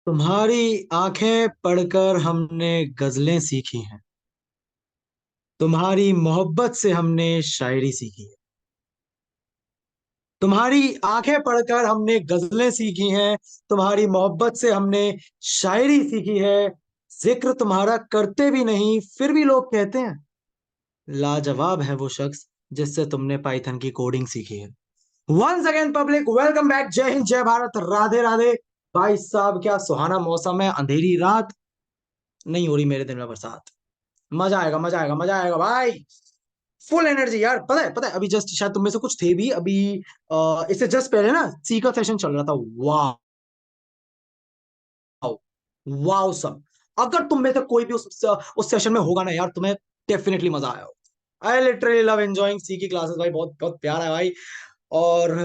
तुम्हारी आंखें पढ़कर हमने गजलें सीखी हैं। तुम्हारी मोहब्बत से हमने शायरी सीखी है। तुम्हारी आंखें पढ़कर हमने गजलें सीखी हैं। तुम्हारी मोहब्बत से हमने शायरी सीखी है। जिक्र तुम्हारा करते भी नहीं फिर भी लोग कहते हैं लाजवाब है वो शख्स जिससे तुमने पाइथन की कोडिंग सीखी है। Once again public welcome back. Jai Hind जय भारत राधे राधे। भाई साहब क्या सुहाना मौसम है, अंधेरी रात, नहीं हो रही मेरे दिन में बरसात। मजा आएगा मजा आएगा मजा आएगा भाई। फुल एनर्जी यार। पता है अभी जस्ट शायद तुम में से कुछ थे भी अभी। इससे जस्ट पहले ना सी का सेशन चल रहा था। वाह वाह सब। अगर तुम में से कोई भी उस सेशन में होगा ना यार, तुम्हें डेफिनेटली मजा आया हो। आई लिटरली लव एंजॉइंग सी की क्लासेस भाई, बहुत बहुत प्यारा है भाई। और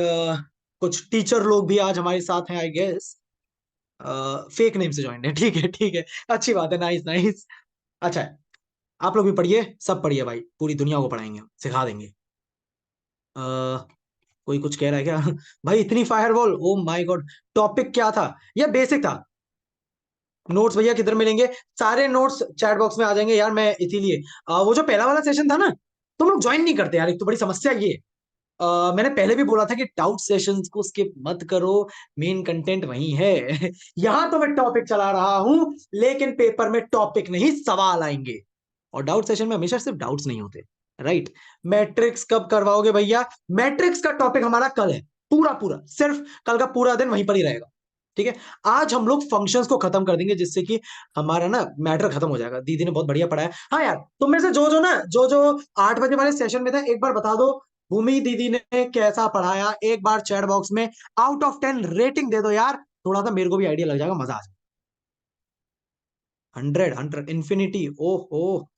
कुछ टीचर लोग भी आज हमारे साथ हैं आई गेस। फेक नेम से ज्वाइन है, ठीक है ठीक है। अच्छी बात है, नाइस नाइस। अच्छा है। आप लोग भी पढ़िए, सब पढ़िए भाई, पूरी दुनिया को पढ़ाएंगे हम, सिखा देंगे। अ, कोई कुछ कह रहा है क्या? भाई इतनी firewall, oh my God. Topic क्या था? यह बेसिक था। नोट्स भैया किधर मिलेंगे? सारे नोट्स चैट बॉक्स में आ जाएंगे यार। मैं इसीलिए वो जो पहला वाला सेशन था ना, तुम लोग ज्वाइन नहीं करते यार, एक तो बड़ी समस्या ये है। मैंने पहले भी बोला था कि डाउट सेशंस को स्किप मत करो, मेन कंटेंट वही है। यहां तो मैं टॉपिक चला रहा हूं, लेकिन पेपर में टॉपिक नहीं सवाल आएंगे। और डाउट सेशन में हमेशा सिर्फ डाउट्स नहीं होते, राइट? मैट्रिक्स कब करवाओगे भैया? मैट्रिक्स का टॉपिक हमारा कल है। पूरा पूरा सिर्फ कल का पूरा दिन वहीं पर ही रहेगा। ठीक है। आज हम लोग फंक्शंस को खत्म कर देंगे, जिससे कि हमारा ना मैटर खत्म हो जाएगा। दीदी ने बहुत बढ़िया पढ़ाया। हाँ यार, तुम में से जो जो ना जो जो 8 बजे वाले सेशन में था, एक बार बता दो भूमि दीदी ने कैसा पढ़ाया। एक बार चैट बॉक्स में आउट ऑफ 10 रेटिंग दे दो यार, थोड़ा सा मेरे को भी आइडिया लग जाएगा, मजा आ जाएगा। 100 इंफिनिटी, ओहो।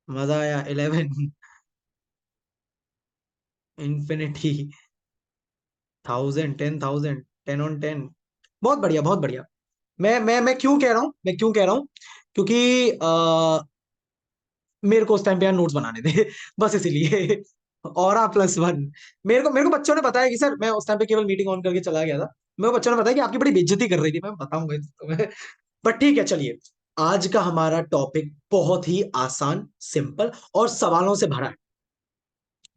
मजा आया। 11 इंफिनिटी, 1000, 10,000, 10 on 10। बहुत बढ़िया बहुत बढ़िया। मैं क्यों कह रहा हूँ, मैं क्यों कह रहा हूँ? क्योंकि मेरे को उस टाइम पे यार नोट्स बनाने थे। बस इसीलिए। और +1। मेरे को बच्चों ने बताया कि सर, मैं उस टाइम पे केवल मीटिंग ऑन करके चला गया था। मेरे को बच्चों ने बताया कि आपकी बड़ी बेइज्जती कर रही थी। मैं बताऊंगा तुम्हें। बट ठीक है, चलिए। आज का हमारा टॉपिक बहुत ही आसान, सिंपल और सवालों से भरा है।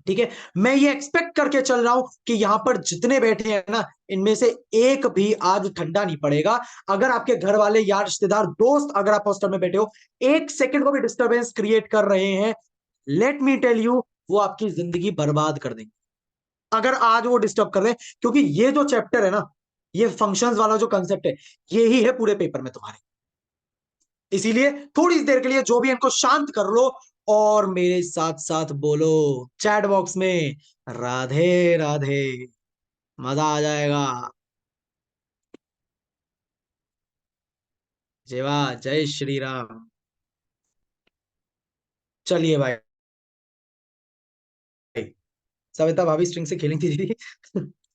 ठीक है। मैं ये एक्सपेक्ट करके चल रहा हूं कि यहां पर जितने बैठे हैं ना, इनमें से एक भी आज ठंडा नहीं पड़ेगा। अगर आपके घर वाले, यार, रिश्तेदार, दोस्त, अगर आप हॉस्टल में बैठे हो, एक सेकंड को भी डिस्टरबेंस क्रिएट कर रहे हैं, लेट मी टेल यू, वो आपकी जिंदगी बर्बाद कर देंगे अगर आज वो डिस्टर्ब कर रहे हैं। क्योंकि ये जो चैप्टर है ना, ये फंक्शंस वाला जो कंसेप्ट है, ये ही है पूरे पेपर में तुम्हारे। इसीलिए थोड़ी देर के लिए जो भी है, इनको शांत कर लो और मेरे साथ साथ बोलो चैट बॉक्स में राधे राधे। मजा आ जाएगा। जेवा, जय श्री राम। चलिए भाई। सविता भाभी स्ट्रिंग से खेली थी दीदी।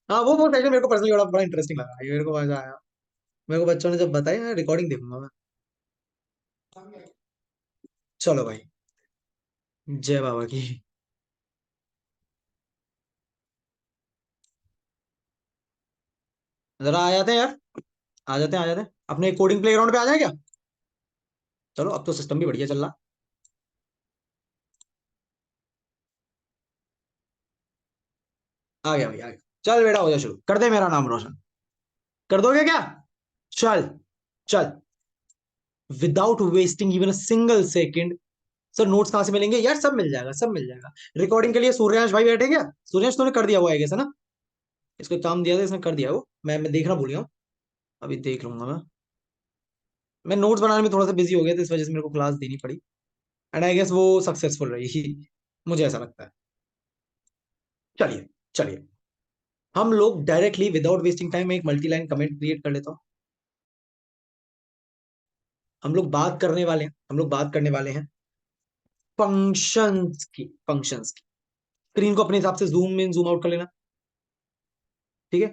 हाँ, वो सेशन मेरे को पर्सनली बड़ा बड़ा इंटरेस्टिंग लगा, ये मेरे को मजा आया। मेरे को बच्चों ने जब बताया, रिकॉर्डिंग देखूंगा मैं। चलो भाई, जय बाबा की। जरा आ जाते हैं यार, आ जाते हैं आ जाते हैं, अपने कोडिंग प्लेग्राउंड पे आ जाए क्या? चलो, अब तो सिस्टम भी बढ़िया चल रहा। आ गया भाई, आ गया। चल बेटा, हो जा शुरू, कर दे मेरा नाम रोशन। कर दोगे क्या? चल चल, without wasting even a single second. Sir, notes कहाँ से मिलेंगे यार? सब मिल जाएगा, सब मिल जाएगा। रिकॉर्डिंग के लिए सूर्यांश भाई बैठे क्या? सूर्यांश तूने कर दिया वो, आएगा ना? इसको काम दिया था, इसने कर दिया वो। मैं देखना भूल गया हूँ। अभी देख लूंगा मैं। मैं नोट्स बनाने में थोड़ा सा बिजी हो गया था, इस वजह से मेरे को क्लास देनी पड़ी। एंड आई गेस वो सक्सेसफुल रही। मुझे ऐसा लगता है। चलिए चलिए, हम लोग डायरेक्टली विदाउट वेस्टिंग टाइम एक मल्टी लाइन कमेंट क्रिएट कर लेता हूँ। हम लोग बात करने वाले हैं, हम लोग बात करने वाले हैं फंक्शंस की, फंक्शंस की। स्क्रीन को अपने हिसाब से जूम इन जूम आउट कर लेना। ठीक है,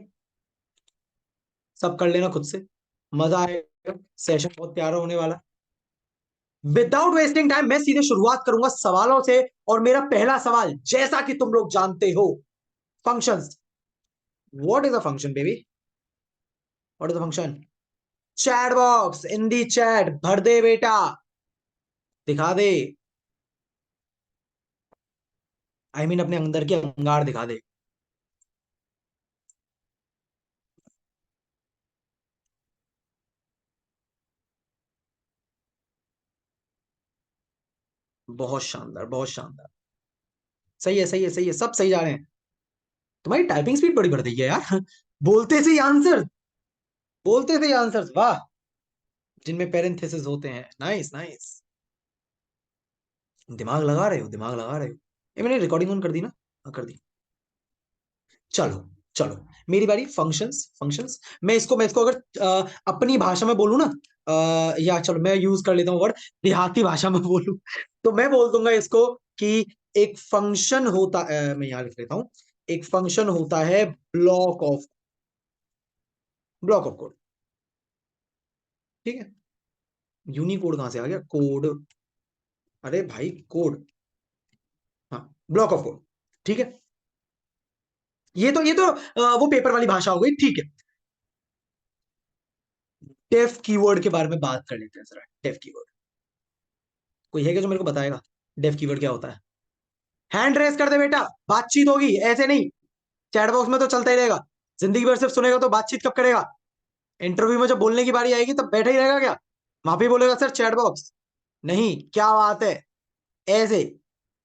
सब कर लेना खुद से। मजा आएगा, सेशन बहुत प्यारा होने वाला। विदाउट वेस्टिंग टाइम मैं सीधे शुरुआत करूंगा सवालों से। और मेरा पहला सवाल, जैसा कि तुम लोग जानते हो, functions. What is a function baby? What is the function? Chat box in the chat, भर दे बेटा, दिखा दे। आई मीन अपने अंदर के अंगार दिखा दे। बहुत शानदार, बहुत शानदार। सही है, सही है, सही है, सब सही जा रहे हैं। तुम्हारी टाइपिंग स्पीड बड़ी बढ़ गई है यार। बोलते से ही आंसर, बोलते से ही आंसर, वाह। जिनमें पेरेंथेसिस होते हैं, नाइस नाइस। दिमाग लगा रहे हो, दिमाग लगा रहे हो। ये मैंने रिकॉर्डिंग ऑन कर दी ना? हाँ, कर दी। चलो, चलो, मेरी बारी। Functions, functions. मैं इसको अगर अपनी भाषा में बोलूं ना, या चलो मैं यूज कर लेता हूँ वर्ड, देहाती भाषा में बोलूं, तो मैं बोल दूंगा इसको कि एक फंक्शन होता मैं यहां लिख लेता हूं। एक फंक्शन होता है ब्लॉक ऑफ कोड। ठीक है। यूनिकोड कहां से आ गया? कोड। अरे भाई, कोड। हाँ, ब्लॉक ऑफ कोड। ठीक है। ये तो वो पेपर वाली भाषा हो गई, ठीक है। डेफ कीवर्ड के बारे में बात कर लेते हैं जरा। डेफ कीवर्ड, कोई है क्या जो मेरे को बताएगा डेफ कीवर्ड क्या होता है? हैंड रेस कर दे बेटा, बातचीत होगी, ऐसे नहीं। चैट बॉक्स में तो चलता ही रहेगा। जिंदगी भर सिर्फ सुनेगा तो बातचीत कब करेगा? इंटरव्यू में जब बोलने की बारी आएगी तब बैठा ही रहेगा क्या? वहां पे बोलेगा सर चैट बॉक्स। नहीं, क्या बात है। ऐसे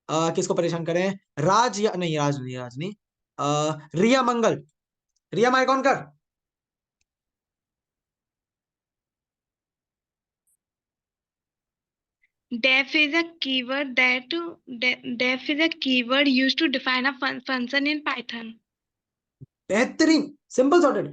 किसको परेशान करें? राज, या नहीं, राज नहीं, राज नहीं। रिया मंगल, रिया माइक ऑन कर। Def is a keyword that def is a keyword used to define a function in Python. बेहतरीन, simple sorted.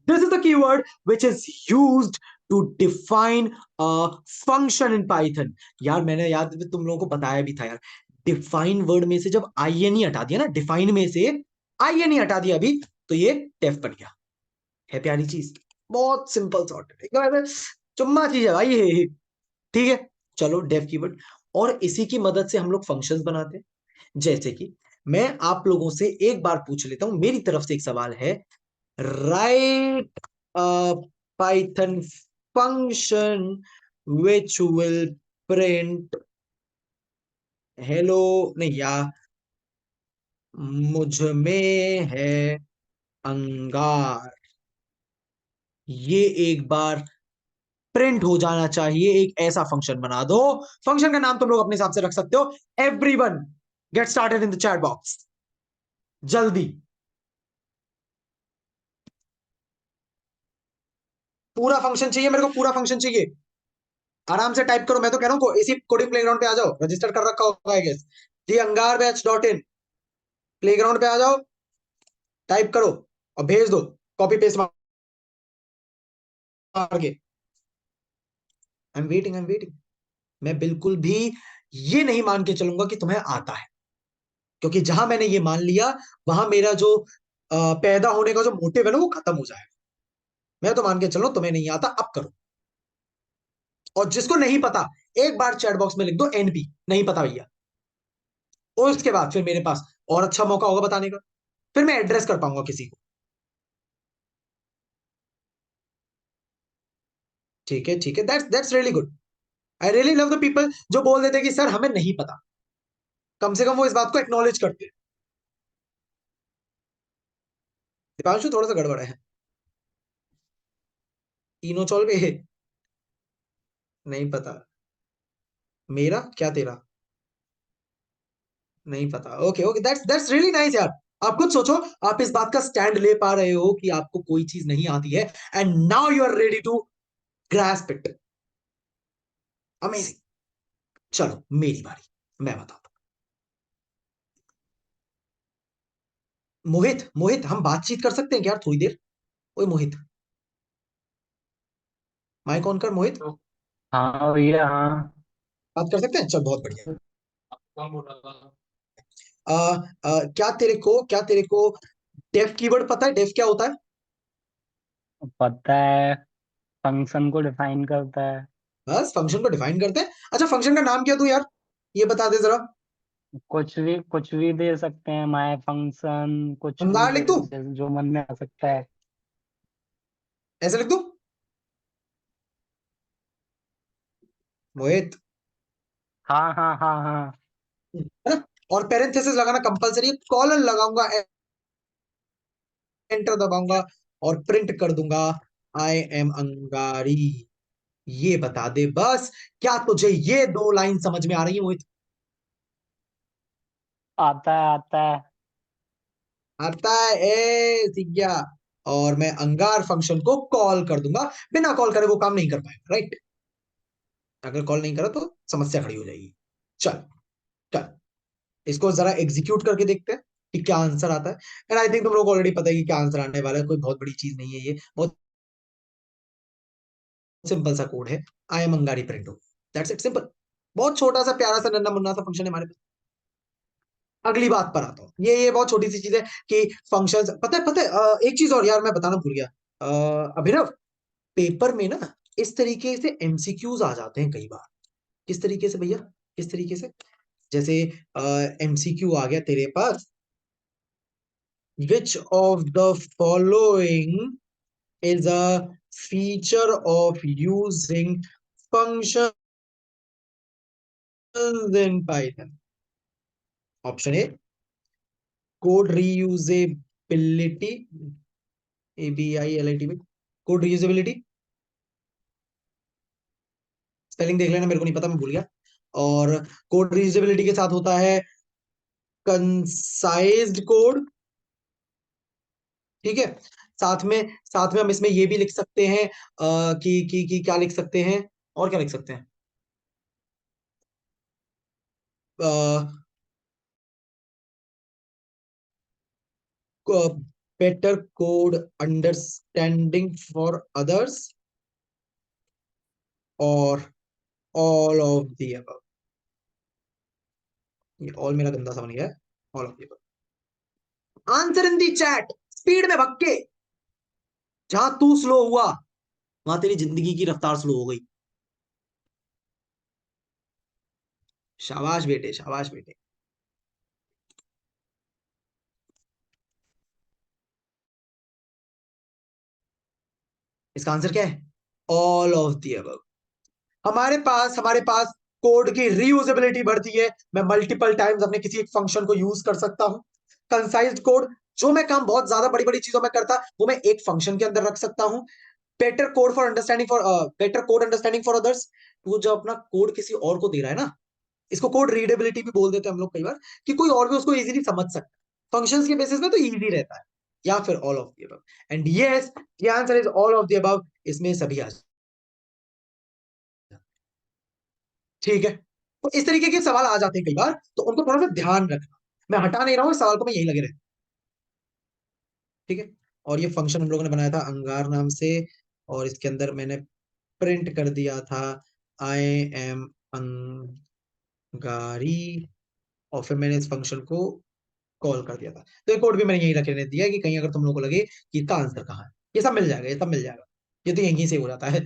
This is the keyword which is used to define a function in Python. यार मैंने याद तुम लोगों को बताया भी था यार। डिफाइन वर्ड में से जब आई एन ई हटा दिया ना, डिफाइन में से आई एन ई हटा दिया अभी, तो ये डेफ बन गया। है प्यारी चीज। बहुत सिंपल सॉर्टेड, एकदम ऐसे चुम्मा चीज है भाई ये। ठीक है। चलो, डेफ कीवर्ड। और इसी की मदद से हम लोग फंक्शंस बनाते हैं। जैसे कि मैं आप लोगों से एक बार पूछ लेता हूं, मेरी तरफ से एक सवाल है। Right Python function which will print hello, नहीं या मुझ में है अंगार। ये एक बार प्रिंट हो जाना चाहिए, एक ऐसा फंक्शन बना दो। फंक्शन का नाम तुम लोग अपने हिसाब से रख सकते हो। Everyone get started in the chat box, जल्दी। पूरा फंक्शन चाहिए मेरे को, पूरा फंक्शन चाहिए। आराम से टाइप करो, मैं तो कह रहा हूँ इसी कोडिंग प्लेग्राउंड पे आ जाओ, रजिस्टर कर रखा होगा आई गेस। दी अंगार बैच डॉट इन, प्लेग्राउंड पे आ जाओ, टाइप करो और भेज दो, कॉपी पेस्ट मार के। I am waiting, I am waiting. मैं बिल्कुल भी ये नहीं मान के चलूंगा कि तुम्हें आता है, क्योंकि जहां मैंने ये मान लिया, वहां मेरा जो पैदा होने का जो मोटिव है ना, वो खत्म हो जाएगा। मैं तो मान के चलो तुम्हें नहीं आता, अब करो। और जिसको नहीं पता, एक बार चैट बॉक्स में लिख दो एनपी, नहीं पता भैया। और उसके बाद फिर मेरे पास और अच्छा मौका होगा बताने का, फिर मैं एड्रेस कर पाऊंगा किसी को। ठीक है, ठीक है, that's really good. I really love the people जो बोल देते हैं कि सर हमें नहीं पता। कम से कम वो इस बात को एक्नॉलेज करते हैं। दीपांशु थोड़ा सा गड़बड़ है। तीनों चौल पे है। नहीं पता। मेरा क्या तेरा? नहीं पता। Okay, okay, that's really nice यार। आप खुद सोचो, आप इस बात का स्टैंड ले पा रहे हो कि आपको कोई चीज नहीं आती है, and now you are ready to grasp it. Amazing. चलो मेरी बारी, मैं बताता हूं। मोहित, मोहित, हम बातचीत कर सकते हैं क्या यार थोड़ी देर? ओए मोहित, माइक ऑन कर मोहित। हाँ भैया, हाँ। बात कर सकते हैं, चल बहुत बढ़िया। आ, क्या तेरे को डेफ कीवर्ड पता है? डेफ क्या होता है? पता है, फंक्शन को डिफाइन करता है। बस फंक्शन को डिफाइन करते हैं। अच्छा, फंक्शन का नाम क्या तू यार, ये बता दे जरा। कुछ भी दे सकते हैं, माय फंक्शन, कुछ भी अंगार लिख दूं? जो मन में आ सकता है। ऐसे लिख दो मोहित, हाँ हाँ हाँ हाँ। है ना? और पेरेंथेसिस लगाना कंपलसरी है, कॉलन लगाऊंगा, एंटर दबाऊंगा और प्रिंट कर दूंगा आई एम अंगारी। ये बता दे बस, क्या तुझे ये दो लाइन समझ में आ रही है मोहित? आता है आता है। आता है, ए सीख गया। और मैं अंगार फंक्शन को कॉल कर दूंगा, बिना कॉल करे वो काम नहीं कर पाएगा, राइट? अगर कॉल नहीं करा तो समस्या खड़ी हो जाएगी। चल, चल इसको जरा एग्जीक्यूट करके देखते हैं कि क्या आंसर आता है। एंड आई थिंक तुम लोग को ऑलरेडी पता है कि क्या आंसर आने वाला है, कोई बहुत बड़ी चीज नहीं है, ये बहुत सिंपल सा कोड है, आई एम अंगारी प्रिंट हो, दैट्स इट, सिंपल। बहुत छोटा सा प्यारा सा नन्ना मुन्ना सा फंक्शन है हमारे पास। अगली बात पर आता हूँ, ये बहुत छोटी सी चीज है कि फंक्शंस, पता है एक चीज और यार मैं बताना भूल गया। अभिनव, पेपर में ना इस तरीके से एमसीक्यूज आ जाते हैं कई बार। किस तरीके से भैया, किस तरीके से? जैसे एमसीक्यू आ गया तेरे पास, which of the following is a feature of using functions in Python. Option A, code reusability, ABILIT में code reusability, स्पेलिंग देख लेना, मेरे को नहीं पता, मैं भूल गया। और कोड रीयूजेबिलिटी के साथ होता है कंसाइज्ड कोड, ठीक है। साथ में हम इसमें ये भी लिख सकते हैं कि क्या लिख सकते हैं, और क्या लिख सकते हैं, better code understanding for others और ऑल ऑफ दी अबव। ये ऑल मेरा गंदा सा बन गया है, all of the above. Answer in the chat, speed में भक्के। जहां तू स्लो हुआ वहां तेरी जिंदगी की रफ्तार स्लो हो गई। शाबाश बेटे, शाबाश बेटे। इसका आंसर क्या है? All of the above. हमारे पास कोड की रीयूजेबिलिटी बढ़ती है, मैं मल्टीपल टाइम्स अपने किसी एक फंक्शन को यूज कर सकता हूं। कंसाइज्ड कोड, जो मैं काम बहुत ज्यादा बड़ी बड़ी चीजों में करता वो मैं एक फंक्शन के अंदर रख सकता हूं। Better code understanding for others, तू जो अपना कोड किसी और को दे रहा है ना, इसको कोड रीडेबिलिटी भी बोल देते हैं हम लोग कई बार, कि कोई और भी उसको इजीली समझ सकता है फंक्शंस के बेसिस पे, तो इजी रहता है। या फिर all of the above. And yes, the answer is all of the above, इसमें सभी आ जाए, ठीक है। तो इस तरीके के सवाल आ जाते हैं कई बार, तो उनको थोड़ा सा ध्यान रखना। मैं हटा नहीं रहा हूं इस सवाल को, मैं यही लगे रहे, ठीक है। और ये फंक्शन हम लोगों ने बनाया था अंगार नाम से, और इसके अंदर मैंने प्रिंट कर दिया था आई एम अंगारी, और फिर मैंने इस फंक्शन को कॉल कर दिया था। तो ये कोड भी मैंने यही रख लेने दिया कि कहीं अगर तुम लोगों को लगे कि इसका आंसर कहाँ है, ये सब मिल जाएगा, ये सब मिल जाएगा, ये तो यहीं से हो जाता है।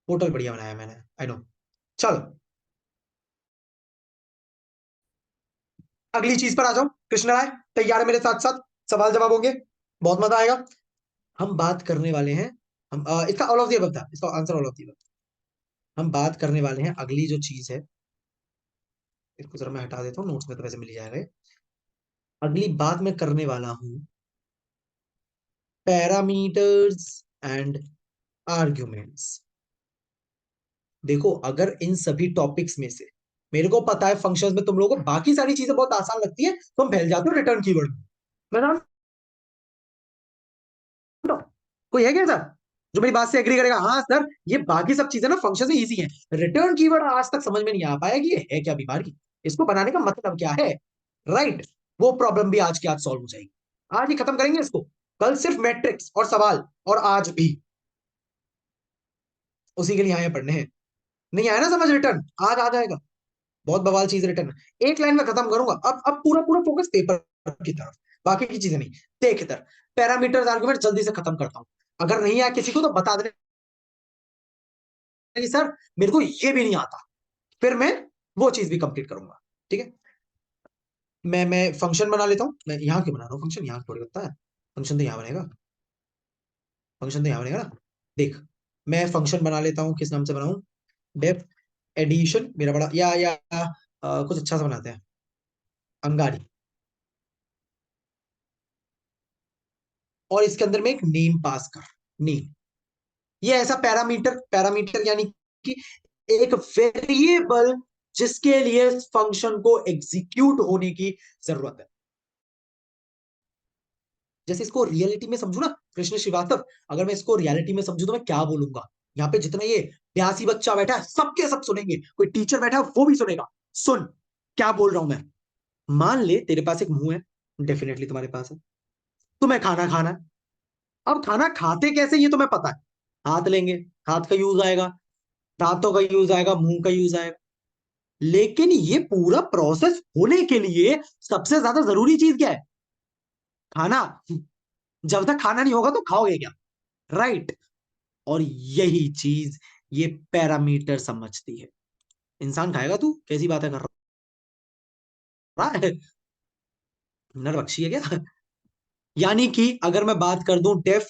पोर्टल बढ़िया बनाया मैंने, आई नो। चलो अगली चीज पर आ जाओ, कृष्ण राय तैयार है मेरे साथ साथ? सवाल जवाब होंगे, बहुत मजा आएगा। हम बात करने वाले हैं, हम इसका ऑल ऑफ द अबव था, इसका answer all of the above. हम बात करने वाले हैं अगली जो चीज है, इसको जरा मैं हटा देता हूँ, नोट्स में तो वैसे मिल ही जाएगा अगली बात मैं करने वाला हूं पैरामीटर्स एंड आर्ग्यूमेंट्स। देखो अगर इन सभी टॉपिक्स में से, मेरे को पता है फंक्शंस में तुम लोगों को बाकी सारी चीजें बहुत आसान लगती है, तुम फैल जाते हो रिटर्न कीवर्ड में। मैं जानता हूं। कोई है क्या सर जो मेरी बात से एग्री करेगा? हाँ सर, ये बाकी सब चीजें ना फंक्शन में इजी है, रिटर्न कीवर्ड आज तक समझ में नहीं आ पाया कि ये है क्या बीमारी, इसको बनाने का मतलब क्या है, राइट? वो प्रॉब्लम भी आज की आज सॉल्व हो जाएगी, आज ही खत्म करेंगे इसको। कल सिर्फ मैट्रिक्स और सवाल, और आज भी उसी के लिए आए हैं पढ़ने हैं। नहीं आया ना समझ रिटर्न, आज आ जाएगा। बहुत बवाल चीज रिटर्न, एक लाइन में खत्म करूंगा। अब पूरा पूरा फोकस पेपर की तरफ, बाकी की चीजें नहीं। देख इधर, पैरामीटर्स आर्गुमेंट जल्दी से खत्म करता हूं, अगर नहीं आया किसी को तो बता देना कि सर मेरे को ये भी नहीं आता, फिर मैं वो चीज भी कंप्लीट करूंगा, ठीक है। मैं फंक्शन बना लेता हूं, मैं यहाँ क्यों बना रहा हूँ फंक्शन, यहाँ थोड़ी होता है फंक्शन, तो यहाँ बनेगा। फंक्शन तो यहाँ बनेगा ना। देख, मैं फंक्शन बना लेता हूँ, किस नाम से बनाऊं? डेफ एडिशन, मेरा बड़ा या कुछ अच्छा सा बनाते हैं, अंगारी। और इसके अंदर में एक नेम पास कर, नेम। ये ऐसा पैरामीटर, पैरामीटर यानी कि एक वेरिएबल जिसके लिए फंक्शन को एग्जीक्यूट होने की जरूरत है। जैसे इसको रियलिटी में समझू ना कृष्ण श्रीवास्तव, अगर मैं इसको रियलिटी में समझू तो मैं क्या बोलूंगा? यहाँ पे जितना ये 82 बच्चा बैठा है सबके सब सुनेंगे, कोई टीचर बैठा है वो भी सुनेगा। सुन क्या बोल रहा हूं मैं। मान ले तेरे पास एक मुंह है, डेफिनेटली तुम्हारे पास है, तुम्हें खाना खाना है। अब खाना खाते कैसे ये तुम्हें पता है, हाथ लेंगे, हाथ का यूज आएगा, दांतों का यूज आएगा, मुंह का यूज आएगा। लेकिन ये पूरा प्रोसेस होने के लिए सबसे ज्यादा जरूरी चीज क्या है? खाना। जब तक खाना नहीं होगा तो खाओगे क्या? राइट। और यही चीज ये पैरामीटर समझती है। इंसान खाएगा, तू कैसी बातें कर रहा है? नरबक्षी है क्या? यानी कि अगर मैं बात कर दूं डेफ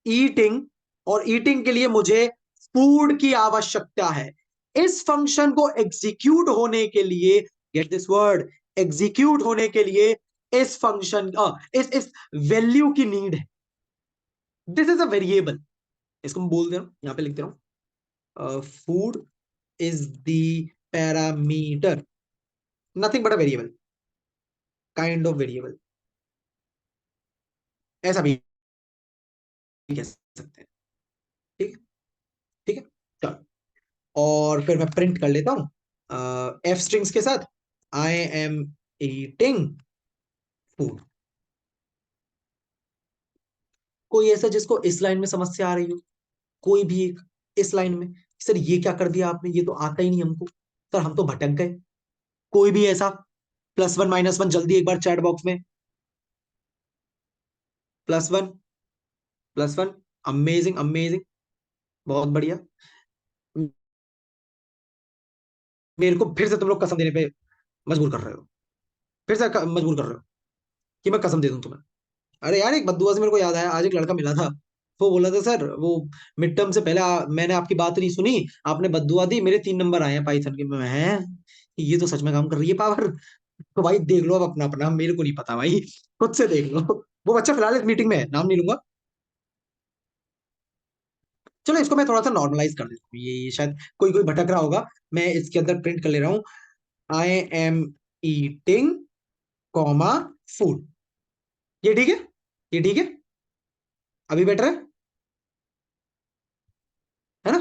ईटिंग, और ईटिंग के लिए मुझे फूड की आवश्यकता है। इस फंक्शन को एग्जीक्यूट होने के लिए, गेट दिस वर्ड, एग्जीक्यूट होने के लिए इस फंक्शन इस वैल्यू की नीड है। This is a variable. इसको मैं बोल दे रहा हूं, यहां पे लिख दे रहा हूं, food is the parameter, nothing but a variable, kind of variable, ऐसा भी कह सकते हैं। ठीक है, ठीक है, चलो। और फिर मैं प्रिंट कर लेता हूं एफ स्ट्रिंग्स के साथ, आई एम ईटिंग फूड। कोई ऐसा जिसको इस लाइन में समस्या आ रही हो? कोई भी एक इस लाइन में, सर ये क्या कर दिया आपने, ये तो आता ही नहीं हमको, सर हम तो भटक गए। कोई भी ऐसा? +1 -1 जल्दी एक बार चैट बॉक्स में। +1, +1, अमेजिंग अमेजिंग, बहुत बढ़िया। मेरे को फिर से तुम लोग कसम देने पे मजबूर कर रहे हो, फिर से मजबूर कर रहे हो कि मैं कसम दे दूं तुम्हें। अरे यार, एक बद्दुआ से मेरे को याद आया, आज एक लड़का मिला था, वो बोला था सर वो मिड टर्म से पहले मैंने आपकी बात नहीं सुनी, आपने बद्दुआ दी, मेरे 3 नंबर आए हैं पाइथन के। मैं हैं, ये तो सच में काम कर रही है पावर। तो भाई देख लो अब अपना अपना, मेरे को नहीं पता भाई, खुद से देख लो। वो बच्चा फिलहाल इस मीटिंग में है, नाम नहीं लूंगा। चलो इसको मैं थोड़ा सा नॉर्मलाइज कर देता हूँ, ये शायद कोई कोई भटक रहा होगा। मैं इसके अंदर प्रिंट कर ले रहा हूँ, I am eating comma food. ये ठीक है, ये ठीक है, अभी बेटर है ना?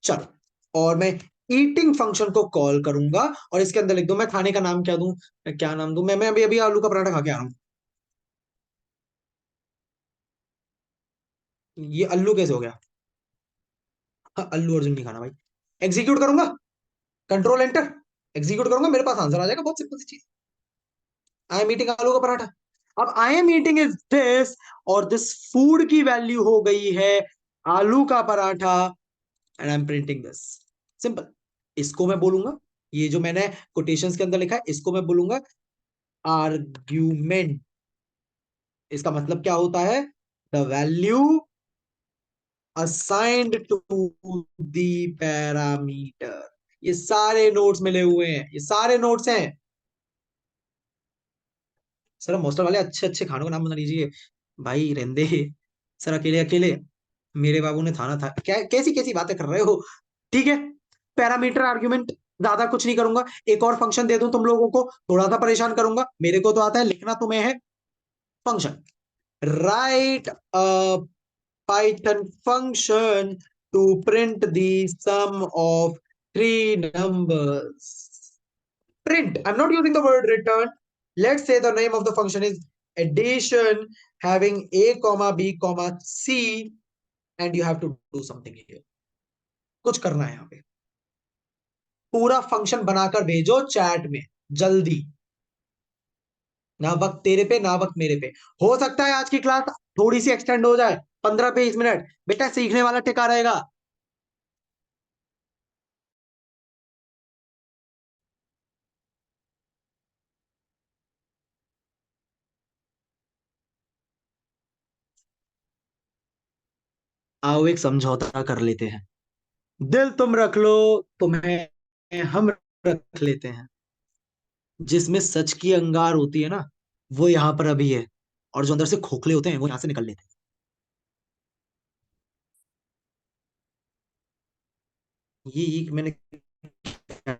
चलो, और मैं ईटिंग फंक्शन को कॉल करूंगा, और इसके अंदर लिख दूं, मैं खाने का नाम क्या दूं? मैं क्या नाम दूं? मैं अभी अभी आलू का पराठा खा के आ रहा हूं। ये अल्लू कैसे हो गया? हाँ, अल्लू अर्जुन नहीं खाना भाई। एग्जीक्यूट करूंगा, कंट्रोल एंटर, एग्जीक्यूट करूंगा, मेरे पास आंसर आ जाएगा, बहुत सिंपल सी चीज। आई एम ईटिंग आलू का पराठा। अब I am eating is this, और दिस फूड की वैल्यू हो गई है आलू का paratha, and I am printing this. Simple. इसको मैं बोलूंगा, ये जो मैंने कोटेशंस के अंदर लिखा है इसको मैं बोलूंगा आर्ग्यूमेंट। इसका मतलब क्या होता है? The value assigned to the parameter. ये सारे नोट्स मिले हुए हैं, ये सारे नोट्स हैं। सर हॉस्टल वाले अच्छे अच्छे खानों का नाम बता दीजिए। भाई रहंदे, सर अकेले अकेले मेरे बाबू ने थाना था क्या, कैसी कैसी बातें कर रहे हो? ठीक है, पैरामीटर आर्ग्यूमेंट, ज्यादा कुछ नहीं करूंगा। एक और फंक्शन दे दूं तुम लोगों को, थोड़ा सा परेशान करूंगा, मेरे को तो आता है, लिखना तुम्हें है। Function, write a Python function to print the sum of three numbers. Print. I'm not using the word return. Let's say the name of the function is addition having a comma b comma c, and you have to do something here. कुछ करना है यहाँ पे, पूरा function बनाकर भेजो chat में जल्दी। ना वक्त तेरे पे ना वक्त मेरे पे। हो सकता है आज की क्लास थोड़ी सी एक्सटेंड हो जाए, 15 20 मिनट, बेटा सीखने वाला टिका रहेगा। आओ एक समझौता कर लेते हैं। दिल तुम रख लो, तुम्हें हम रख लेते हैं। जिसमें सच की अंगार होती है ना, वो यहाँ पर अभी है, और जो अंदर से खोखले होते हैं वो यहाँ से निकल लेते हैं। ये मैंने क्या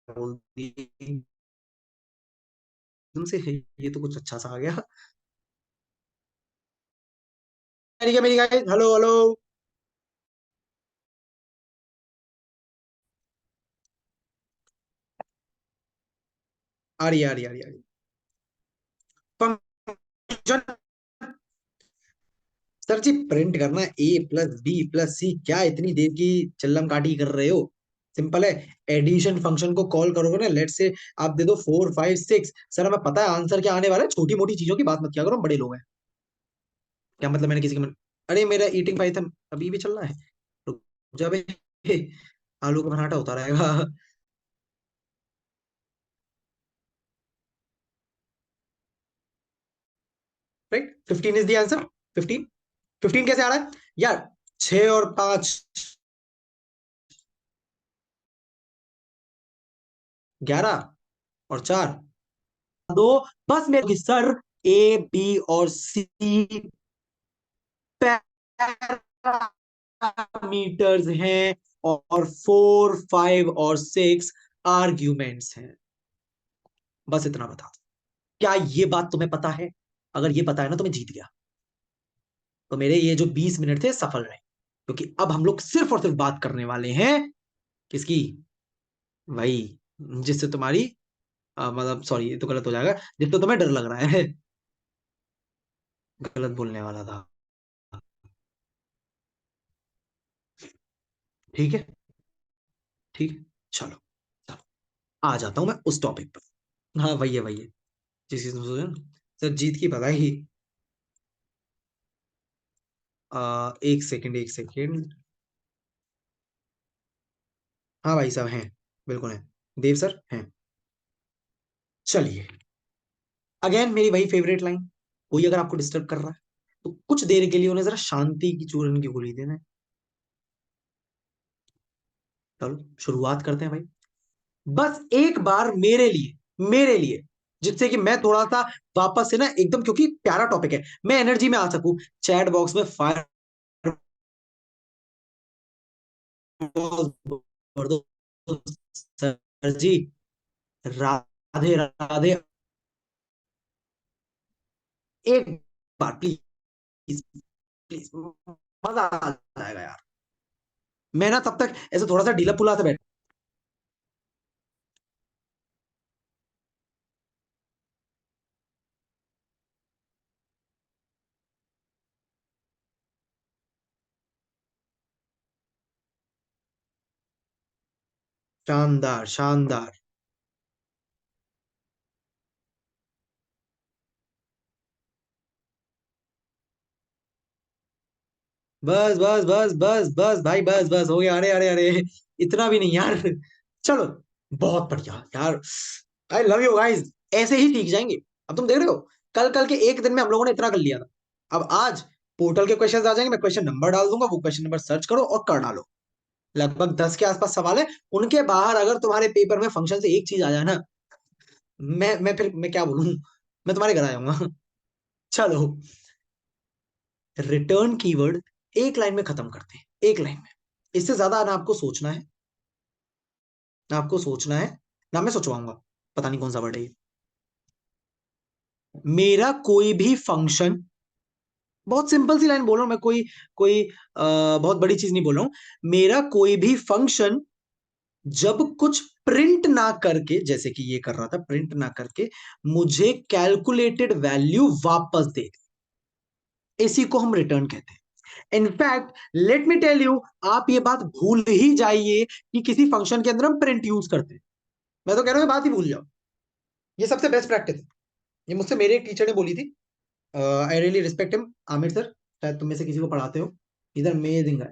बोल दी तुमसे? ये तो कुछ अच्छा सा आ गया। मेरी गाइस, हेलो हेलो। आ रही आ रही फंक्शन। सर जी प्रिंट करना है A+B+C, क्या इतनी देर की चिल्लम काटी कर रहे हो? सिंपल है। एडिशन फंक्शन को कॉल करोगे ना, लेट से आप दे दो 4 5 6। सर हमें पता है आंसर क्या आने वाला है, छोटी मोटी चीजों की बात मत किया करो, हम बड़े लोग हैं। क्या मतलब मैंने किसी के मन? अरे मेरा ईटिंग पाइथन अभी भी चल रहा है। रुक जा बे, आलू का पराठा होता रहेगा। Right, 15 is the answer. 15। 15 कैसे आ रहा है यार? 6 और 5, 11 और 4 दो। बस मेरे सर, A B और C पैरामीटर्स हैं, और 4 5 और 6 आर्ग्यूमेंट्स हैं। बस इतना बता। क्या ये बात तुम्हें पता है? अगर ये पता है ना तो मैं जीत गया। तो मेरे ये जो 20 मिनट थे सफल रहे, क्योंकि अब हम लोग सिर्फ और सिर्फ बात करने वाले हैं किसकी? वही जिससे तुम्हारी मतलब सॉरी, ये तो गलत हो जाएगा, जिससे तुम्हें डर लग रहा है। गलत बोलने वाला था। ठीक है, ठीक है। चलो चलो, आ जाता हूं मैं उस टॉपिक पर। हाँ वही है वही है, जिस चीज में सोचा ना। सर जीत की पता ही। 1 सेकंड 1 सेकंड। हाँ भाई साहब हैं, बिल्कुल हैं। देव सर हैं। चलिए, अगेन मेरी वही फेवरेट लाइन। कोई अगर आपको डिस्टर्ब कर रहा है तो कुछ देर के लिए उन्हें जरा शांति की चूरन की गोली देना है। चलो शुरुआत करते हैं भाई। बस एक बार मेरे लिए जिससे कि मैं थोड़ा सा वापस से ना एकदम, क्योंकि प्यारा टॉपिक है, मैं एनर्जी में आ सकूं। चैट बॉक्स में फायर भर दो सर जी। राधे राधे। एक बार प्लीज, प्लीज, मजा आ जाएगा यार। मैं ना तब तक ऐसे थोड़ा सा ढीला पुला से बैठ। शानदार शानदार। बस बस बस बस बस भाई, बस बस हो गया। अरे अरे अरे, इतना भी नहीं यार। चलो, बहुत बढ़िया यार। I love you guys. ऐसे ही सीख जाएंगे। अब तुम देख रहे हो, कल कल के एक दिन में हम लोगों ने इतना कर लिया था। अब आज पोर्टल के क्वेश्चंस आ जाएंगे, मैं क्वेश्चन नंबर डाल दूंगा, वो क्वेश्चन नंबर सर्च करो और कर डालो। लगभग 10 के आसपास सवाल है। उनके बाहर अगर तुम्हारे पेपर में फंक्शन से एक चीज आ जाए ना, मैं फिर मैं क्या बोलूं, मैं तुम्हारे घर आ जाऊंगा। चलो, रिटर्न कीवर्ड एक लाइन में खत्म करते हैं, एक लाइन में। इससे ज्यादा ना आपको सोचना है, ना आपको सोचना है, ना मैं सोचवाऊंगा। पता नहीं कौन सा वर्ड है ये। मेरा कोई भी फंक्शन, बहुत सिंपल सी लाइन बोल रहा हूं मैं, कोई कोई बहुत बड़ी चीज नहीं बोल रहा हूं। मेरा कोई भी फंक्शन जब कुछ प्रिंट ना करके, जैसे कि ये कर रहा था, प्रिंट ना करके मुझे कैलकुलेटेड वैल्यू वापस दे, इसी को हम रिटर्न कहते हैं। In fact let me tell you, आप ये बात भूल ही जाइए कि किसी फंक्शन के अंदर हम प्रिंट यूज करते हैं। मैं तो कह रहा हूं ये बात ही भूल जाओ। ये सबसे बेस्ट प्रैक्टिस है। ये मुझसे मेरे एक टीचर ने बोली थी। I really respect him, Aamir sir. शायद तुम में से किसी को पढ़ाते हो। इधर अमेजिंग है।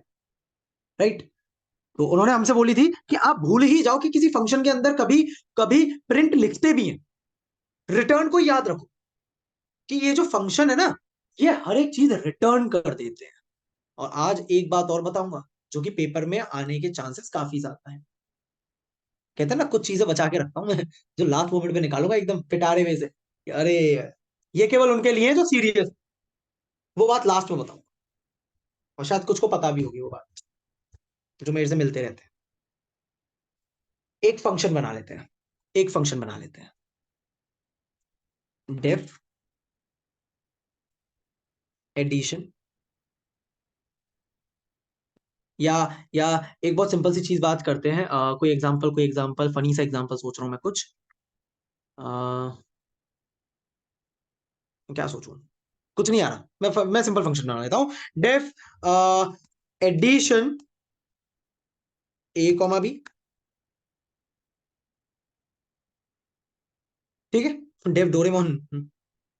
राइट। तो उन्होंने हमसे बोली थी कि आप भूल ही जाओ कि किसी फंक्शन के अंदर कभी कभी प्रिंट लिखते भी हैं। रिटर्न को याद रखो कि ये जो फंक्शन है ना, ये हर एक चीज रिटर्न कर देते हैं। और आज एक बात और बताऊंगा जो कि पेपर में आने के चांसेस काफी ज्यादा है। कहते हैं ना, कुछ चीजें बचा के रखता हूं मैं, जो लास्ट मोमेंट में निकालूंगा एकदम पिटारे में से कि अरे ये केवल उनके लिए है जो सीरियस। वो बात लास्ट में बताऊंगा, और शायद कुछ को पता भी होगी वो बात, जो मेरे से मिलते रहते हैं। एक फंक्शन बना लेते हैं, एक फंक्शन बना लेते हैं, डेफ एडिशन, या या एक बहुत सिंपल सी चीज बात करते हैं। कोई एग्जांपल फनी सा एग्जांपल सोच रहा हूं मैं कुछ। अ, क्या सोचूं, कुछ नहीं आ रहा। मैं सिंपल फंक्शन बना लेता हूं, डेफ एडिशन ए कॉमा बी। ठीक है, डेफ डोरेमोन।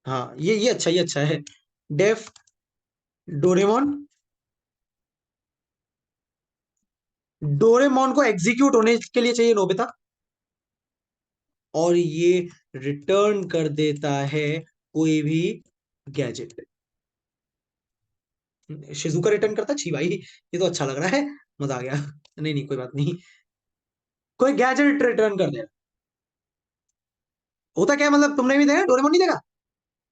हाँ, ये अच्छा है। डेफ डोरेमोन, डोरेमोन को एग्जीक्यूट होने के लिए चाहिए नोबिता, और ये रिटर्न कर देता है कोई भी गैजेट। शिजुका रिटर्न करता, छी भाई ये तो अच्छा लग रहा है, मजा आ गया। नहीं नहीं, कोई बात नहीं, कोई गैजेट रिटर्न कर दे। होता क्या है, मतलब तुमने भी देखा, डोरेमोन नहीं देखा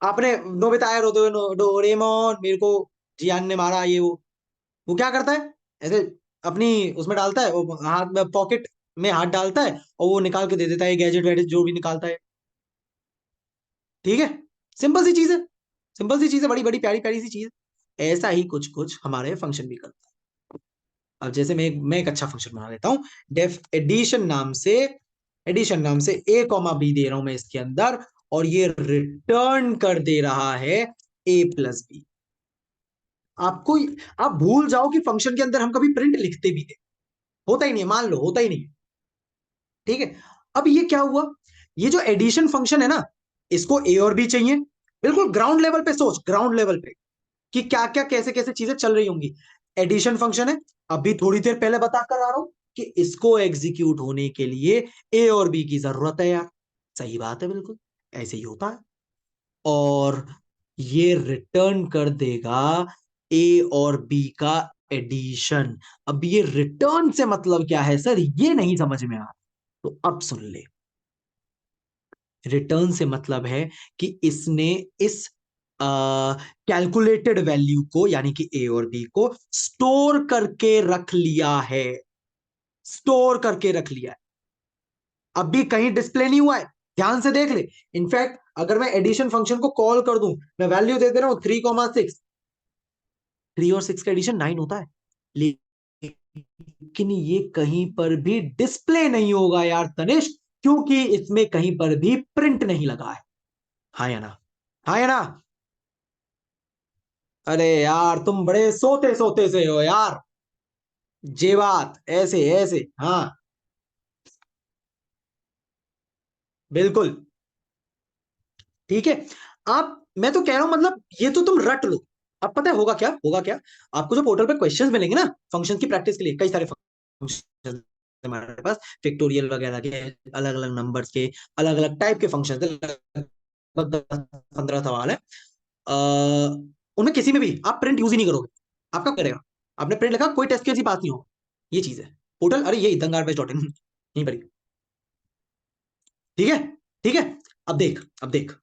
आपने? नोबिता आया रोते हुए, डोरेमोन मेरे को जियान ने मारा, ये वो क्या करता है, ऐसे अपनी उसमें डालता है, वो हाथ में पॉकेट में हाथ डालता है, और वो निकाल के दे देता है गैजेट वैजेट जो भी निकालता है। ठीक है, सिंपल सी चीज है, सिंपल सी चीज है, बड़ी बड़ी प्यारी प्यारी सी चीज। ऐसा ही कुछ कुछ हमारे फंक्शन भी करता है। अब जैसे मैं एक अच्छा फंक्शन बना लेता हूँ, डेफ एडिशन नाम से ए कॉमा बी दे रहा हूं मैं इसके अंदर, और ये रिटर्न कर दे रहा है ए प्लस बी। आपको, आप भूल जाओ कि फंक्शन के अंदर हम कभी प्रिंट लिखते भी थे, होता ही नहीं है, मान लो होता ही नहीं है। ठीक है, अब ये क्या हुआ, ये जो एडिशन फंक्शन है ना, इसको ए और बी चाहिए। बिल्कुल ग्राउंड लेवल पे सोच, ग्राउंड लेवल पे कि क्या क्या कैसे कैसे चीजें चल रही होंगी। एडिशन फंक्शन है, अभी थोड़ी देर पहले बता कर आ रहा हूं कि इसको एग्जीक्यूट होने के लिए ए और बी की जरूरत है यार। सही बात है, बिल्कुल ऐसे ही होता है। और ये रिटर्न कर देगा ए और बी का एडिशन। अब ये रिटर्न से मतलब क्या है सर, ये नहीं समझ में आ रहा, तो अब सुन ले। रिटर्न से मतलब है कि इसने इस कैलकुलेटेड वैल्यू को, यानी कि ए और बी को स्टोर करके रख लिया है, स्टोर करके रख लिया है। अब भी कहीं डिस्प्ले नहीं हुआ है, ध्यान से देख ले। इनफैक्ट अगर मैं एडिशन फंक्शन को कॉल कर दूं, मैं वैल्यू दे दे रहा हूं 3,6, 3 और 6 का एडिशन 9 होता है, लेकिन ये कहीं पर भी डिस्प्ले नहीं होगा यार तनिष्क, क्योंकि इसमें कहीं पर भी प्रिंट नहीं लगा है। हाँ या ना, हाँ या ना? अरे यार तुम बड़े सोते सोते से हो यार, जे बात ऐसे ऐसे, हाँ बिल्कुल। ठीक है, आप, मैं तो कह रहा हूं मतलब ये तो तुम रट लो। अब पता है होगा क्या, होगा क्या, आपको जो पोर्टल पे क्वेश्चंस मिलेंगे ना फंक्शन की प्रैक्टिस के लिए, कई सारे फंक्शन हमारे पास फैक्टोरियल वगैरह के, अलग अलग नंबर्स के, अलग अलग टाइप के फंक्शन, लगभग 10-15 सवाल है। उनमें किसी में भी आप प्रिंट यूज ही नहीं करोगे, आपका करेगा, आपने प्रिंट लिखा कोई टेस्ट केस ही पास नहीं हो। ये चीज है पोर्टल, अरे ये दंगारबेज.in यहीं पर ही। ठीक है, ठीक है, अब देख, अब देख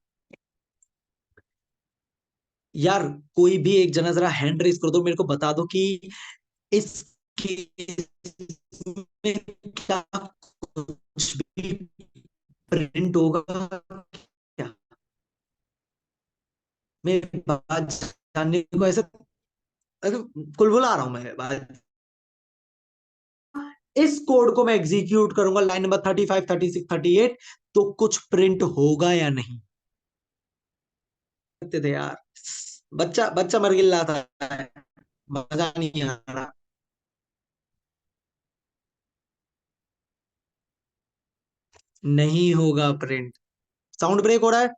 यार, कोई भी एक जना जरा हैंड रेस कर दो, मेरे को बता दो कि इस केस में क्या कुछ भी प्रिंट होगा क्या? मेरी बात जानने को ऐसे, ऐसे कुलबुला रहा हूं मैं बात। इस कोड को मैं एग्जीक्यूट करूंगा लाइन नंबर 35, 36, 38, तो कुछ प्रिंट होगा या नहीं? कहते थे यार, बच्चा बच्चा मर गिल्ला था, मजा नहीं आ रहा। नहीं होगा प्रिंट, साउंड ब्रेक हो रहा है,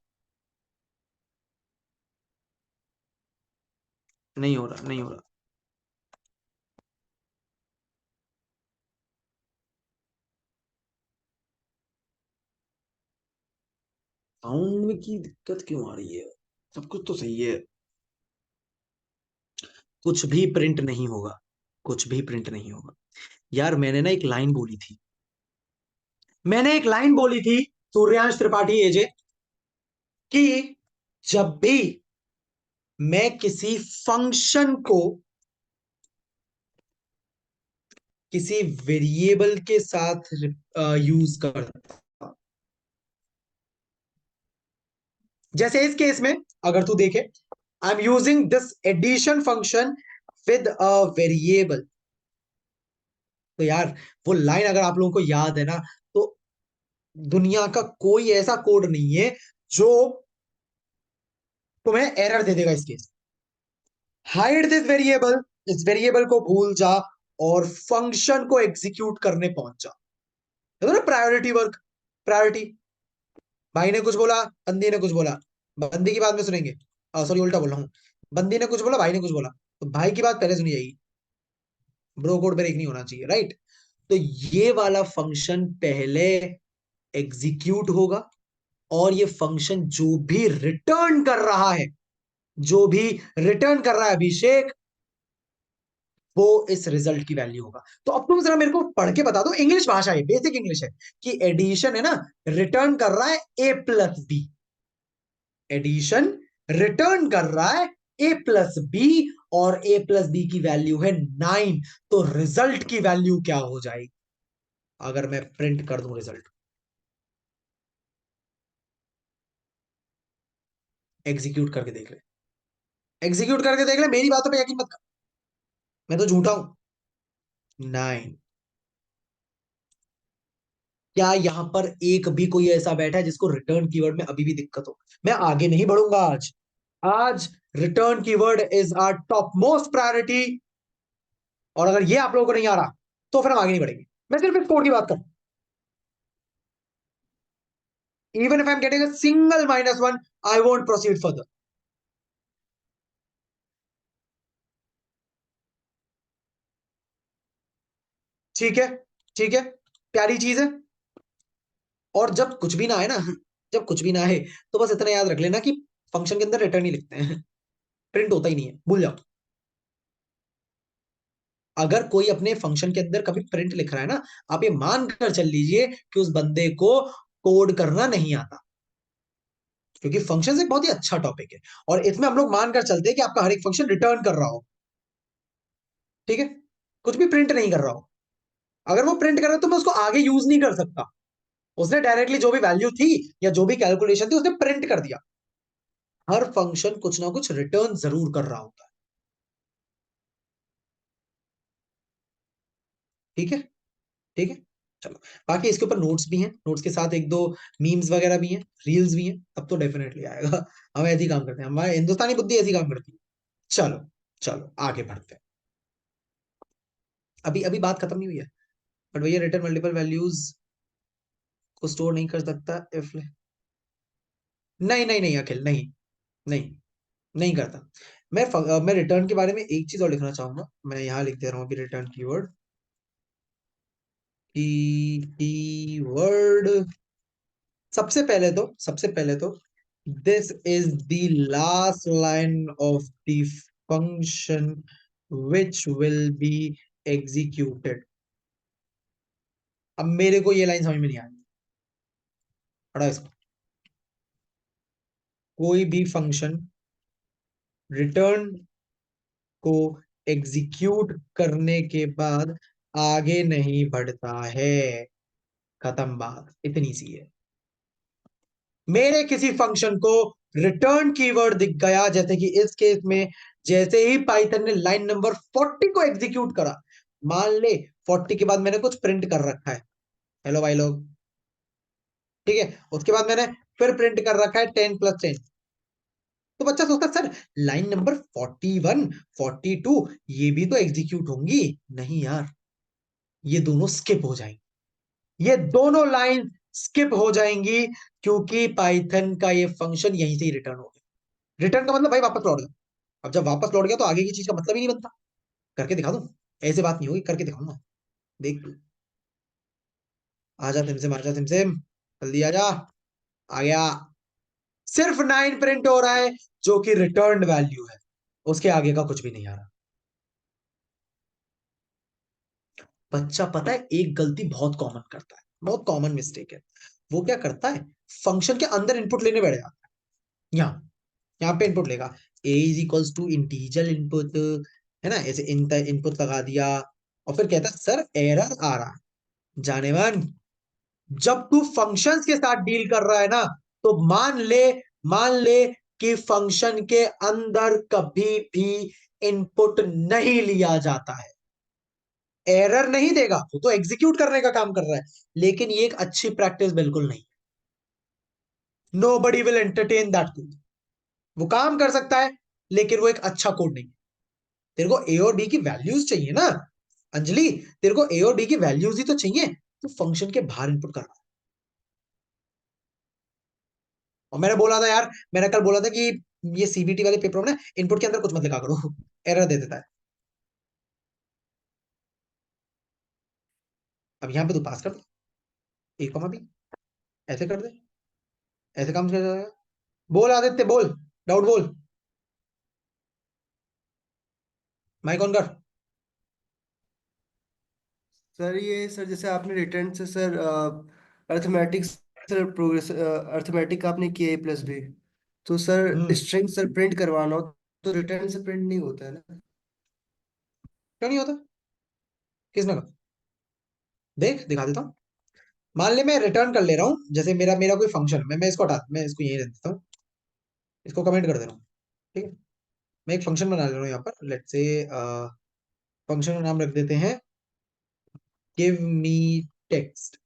नहीं हो रहा, नहीं हो रहा। साउंड में की दिक्कत क्यों आ रही है, सब कुछ तो सही है। कुछ भी प्रिंट नहीं होगा, कुछ भी प्रिंट नहीं होगा। यार मैंने ना एक लाइन बोली थी, मैंने एक लाइन बोली थी सूर्यांश त्रिपाठी एजे, कि जब भी मैं किसी फंक्शन को किसी वेरिएबल के साथ यूज करता, जैसे इस केस में अगर तू देखे, I am using this addition function with a variable, तो यार वो लाइन अगर आप लोगों को याद है ना, तो दुनिया का कोई ऐसा कोड नहीं है जो तुम्हें एरर दे देगा इस केस। हाइड दिस वेरिएबल, इस वेरिएबल को भूल जा और फंक्शन को एग्जीक्यूट करने पहुंच जा। ना प्रायोरिटी वर्क, प्रायोरिटी। भाई ने कुछ बोला, बंदी ने कुछ बोला, बंदी की बात में सुनेंगे, सॉरी उल्टा बोल रहा हूं, बंदी ने कुछ बोला, भाई ने कुछ बोला, तो भाई की बात पहले सुनी जाएगी, ब्रो कोड ब्रेक नहीं होना चाहिए, राइट। तो ये वाला फंक्शन पहले एग्जीक्यूट होगा, और ये फंक्शन जो भी रिटर्न कर रहा है, जो भी रिटर्न कर रहा है अभिषेक, वो इस रिजल्ट की वैल्यू होगा। तो अब तुम जरा मेरे को पढ़ के बता दो, इंग्लिश भाषा है, बेसिक इंग्लिश है, कि एडिशन है ना, रिटर्न कर रहा है ए प्लस बी, एडिशन रिटर्न कर रहा है ए प्लस बी, और ए प्लस बी की वैल्यू है 9, तो रिजल्ट की वैल्यू क्या हो जाएगी अगर मैं प्रिंट कर दूं रिजल्ट? एग्जीक्यूट करके देख ले, एग्जीक्यूट करके देख ले, मेरी बातों पे यकीन मत कर, मैं तो झूठा हूं। 9। क्या यहां पर एक भी कोई ऐसा बैठा है जिसको रिटर्न कीवर्ड में अभी भी दिक्कत हो? मैं आगे नहीं बढ़ूंगा आज, आज return keyword is our top most priority, और अगर ये आप लोगों को नहीं आ रहा तो फिर हम आगे नहीं बढ़ेंगे। मैं सिर्फ इस कोड की बात कर, even if I am getting a single -1, I won't proceed further. ठीक है, ठीक है, प्यारी चीज है। और जब कुछ भी ना आए ना, जब कुछ भी ना आए, तो बस इतना याद रख लेना कि फंक्शन के अंदर रिटर्न ही लिखते हैं, प्रिंट होता ही नहीं है, भूल जाओ। अगर कोई अपने फंक्शन के अंदर कभी प्रिंट लिख रहा है ना, आप ये मान कर चल लीजिए कि उस बंदे को कोड करना नहीं आता, क्योंकि फंक्शन एक बहुत ही अच्छा टॉपिक है, और इसमें हम लोग मान कर चलते हैं कि आपका हर एक फंक्शन रिटर्न कर रहा हो, ठीक है, कुछ भी प्रिंट नहीं कर रहा हो। अगर वो प्रिंट कर रहा है तो मैं उसको आगे यूज नहीं कर सकता, उसने डायरेक्टली जो भी वैल्यू थी या जो भी कैलकुलेशन थी उसने प्रिंट कर दिया। हर फंक्शन कुछ ना कुछ रिटर्न जरूर कर रहा होता है, ठीक है, ठीक है। चलो, बाकी इसके ऊपर नोट्स भी हैं, नोट्स के साथ एक दो मीम्स वगैरह भी हैं, रील्स भी हैं, तब तो डेफिनेटली आएगा। हम ऐसे ही काम करते हैं, हमारे हिंदुस्तानी बुद्धि ऐसी काम करती है। चलो, चलो आगे बढ़ते हैं। अभी अभी बात खत्म नहीं हुई है, बट भैया रिटर्न मल्टीपल वैल्यूज को स्टोर नहीं कर सकता इफ, नहीं नहीं नहीं अखिल, नहीं, नहीं, नहीं करता। मैं रिटर्न के बारे में एक चीज और लिखना चाहूंगा, मैं यहाँ लिख दे रहा हूँ अभी रिटर्न कीवर्ड, कीवर्ड, सबसे पहले तो this is the last line of the function which will be executed. अब मेरे को ये लाइन समझ में नहीं आ रही, पढ़ा इसको। कोई भी फंक्शन रिटर्न को एग्जीक्यूट करने के बाद आगे नहीं बढ़ता है, खत्म बात, इतनी सी है। मेरे किसी फंक्शन को रिटर्न कीवर्ड दिख गया, जैसे कि इस केस में, जैसे ही पाइथन ने लाइन नंबर 40 को एग्जीक्यूट करा, मान ले 40 के बाद मैंने कुछ प्रिंट कर रखा है, हेलो भाई लोग, ठीक है, उसके बाद मैंने फिर प्रिंट कर रखा है 10 + 10, तो बच्चा सोचता है, सर लाइन नंबर 41, 42 ये भी तो एग्जीक्यूट होंगी, नहीं यार, ये दोनों स्किप हो जाएंगे, ये दोनों लाइन स्किप हो जाएंगी, क्योंकि पाइथन का ये फंक्शन यहीं से ही रिटर्न हो गया। रिटर्न का मतलब भाई वापस लौट गया। अब जब वापस लौट गया तो आगे की चीज का मतलब ही नहीं बनता। करके दिखा दूं? ऐसे बात नहीं होगी, करके दिखाऊंगा, देख तू। आजा सिमसिम, आजा सिमसिम, जल्दी आजा। आ गया। सिर्फ 9 प्रिंट हो रहा है, जो कि रिटर्न वैल्यू है, उसके आगे का कुछ भी नहीं आ रहा। बच्चा पता है एक गलती बहुत कॉमन करता है, बहुत कॉमन मिस्टेक है। वो क्या करता है, फंक्शन के अंदर इनपुट लेने बैठ जाता है। यहाँ पे इनपुट लेगा, A is equals to integer input, है ना, ऐसे इनपुट लगा दिया, और फिर कहता है सर एरर आ रहा है। जाने मन, जब तू फंक्शंस के साथ डील कर रहा है ना, तो मान ले कि फंक्शन के अंदर कभी भी इनपुट नहीं लिया जाता है। एरर नहीं देगा, वो तो एग्जीक्यूट करने का काम कर रहा है, लेकिन ये एक अच्छी प्रैक्टिस बिल्कुल नहीं। Nobody will entertain that code. वो काम कर सकता है, लेकिन वो एक अच्छा कोड नहीं है। तेरे को ए और बी की वैल्यूज चाहिए ना अंजलि, तेरे को ए और बी की वैल्यूज ही तो चाहिए, तो फंक्शन के बाहर इनपुट कर रहा है। और मैंने बोला था यार, मैंने कल बोला था कि ये सीबीटी वाले पेपर में इनपुट के अंदर कुछ मत लिखा करो, एरर दे देता है। अब यहां पे तू पास कर दे, ए कॉमा बी, ऐसे कर दे, ऐसे काम कर जाएगा। बोल आदित्य, बोल, डाउट बोल, माइक ऑन कर। सर ये सर जैसे आपने रिटर्न से sir arithmetic sir progress arithmetic आपने किया A+B, तो सर क्यों स्ट्रिंग सर प्रिंट करवाना हो तो रिटर्न से प्रिंट नहीं होता है ना। नहीं होता? किसने कहा? देख, दिखा देता हूँ। मान ले मैं रिटर्न कर ले रहा हूँ, जैसे मेरा मेरा कोई फंक्शन, मैं इसको हटा, मैं इसको यहीं रख देता हूँ, इसको कमेंट कर दे रहा हूँ। ठीक है, मैं एक फंक्शन बना ले रहा हूँ यहाँ पर, लेट्स से फंक्शन का नाम रख देते हैं गिव मी टेक्स्ट।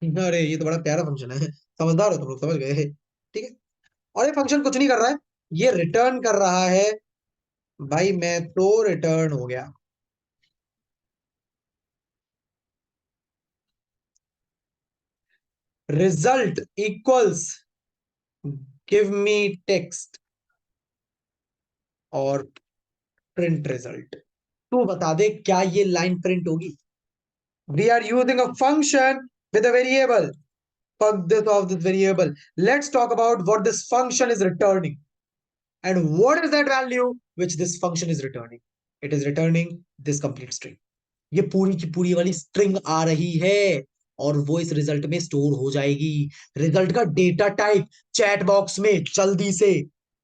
अरे ये तो बड़ा प्यारा फंक्शन है, समझदार हो तुम लोग, समझ गए। ठीक है, और ये फंक्शन कुछ नहीं कर रहा है, ये रिटर्न कर रहा है, भाई मैं तो रिटर्न हो गया। Result equals give me text और प्रिंट रिजल्ट। तू बता दे क्या ये लाइन प्रिंट होगी? We are using a function with a variable, fuck this of this variable. Let's talk about what this function is returning. And what is that value which this function is returning? It is returning this complete string. ये पूरी की पूरी वाली string आ रही है, और वो इस रिजल्ट में स्टोर हो जाएगी। रिजल्ट का डेटा टाइप चैट बॉक्स में जल्दी से,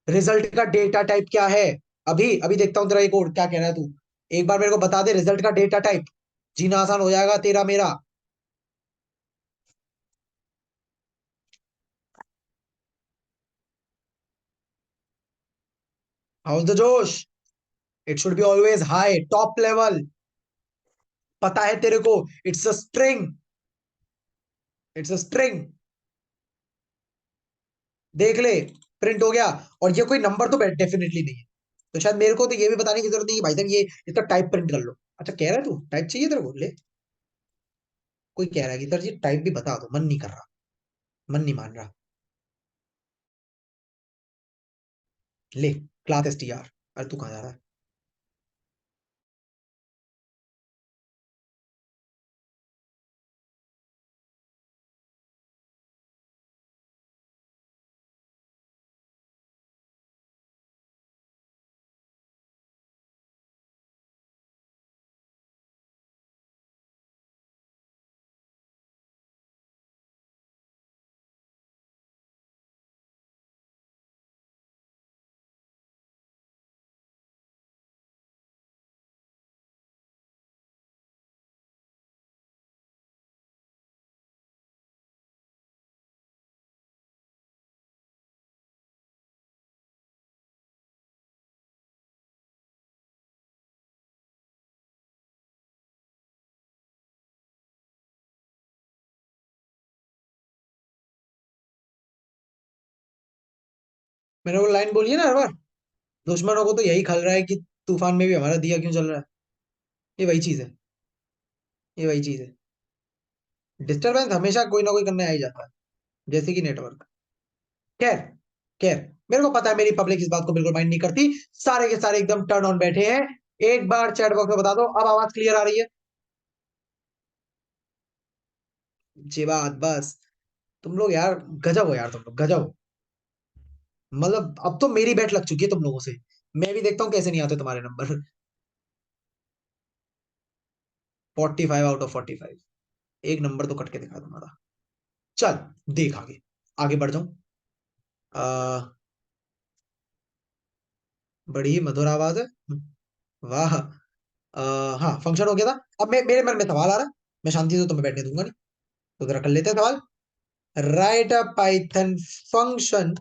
रिजल्ट का डेटा टाइप क्या है? अभी अभी देखता हूं तेरा ये कोड क्या कह रहा है तू, एक बार मेरे को बता दे रिजल्ट का डेटा टाइप, जीना आसान हो जाएगा तेरा मेरा। हाउस द जोश? It should be always high top level. पता है तेरे को, it's a string, it's a string. देख ले, प्रिंट हो गया, और ये कोई नंबर तो डेफिनेटली नहीं है, तो शायद मेरे को तो ये भी बताने की जरूरत नहीं है भाई साहब ये इसका टाइप प्रिंट कर लो। अच्छा कह रहा है तू टाइप चाहिए तेरे को, ले। कोई कह रहा है कि सर जी टाइप भी बता दो, मन नहीं कर रहा, मन नहीं मान रहा। ले, क्लास str। अरे तू कहाँ जा रहा है? मैंने वो लाइन बोली है ना हर बार, दुश्मनों को तो यही खल रहा है कि तूफान में भी हमारा दिया क्यों चल रहा है। ये वही चीज है, ये वही चीज है। डिस्टरबेंस हमेशा कोई ना कोई करने आ ही जाता है, जैसे कि नेटवर्क। खैर, खैर, मेरे को पता है मेरी पब्लिक इस बात को बिल्कुल माइंड नहीं करती, सारे के सारे एकदम टर्न ऑन बैठे हैं। एक बार चैट बॉक्स में बता दो अब आवाज क्लियर आ रही है? जी बात बस। तुम लोग यार गजब हो यार, तुम लोग गजब हो। मतलब अब तो मेरी बैट लग चुकी है तुम लोगों से, मैं भी देखता हूँ कैसे नहीं आते तुम्हारे नंबर। 45/45, एक नंबर तो कट के दिखा तुम्हारा। चल देख आगे, आगे बढ़ जाऊं। बड़ी मधुर आवाज है। वाह। हाँ, फंक्शन हो गया था। अब मेरे मन में सवाल आ रहा है, मैं शांति से तुम्हें बैठने दूंगा नहीं, तो जरा कर लेते हैं सवाल। Right a Python function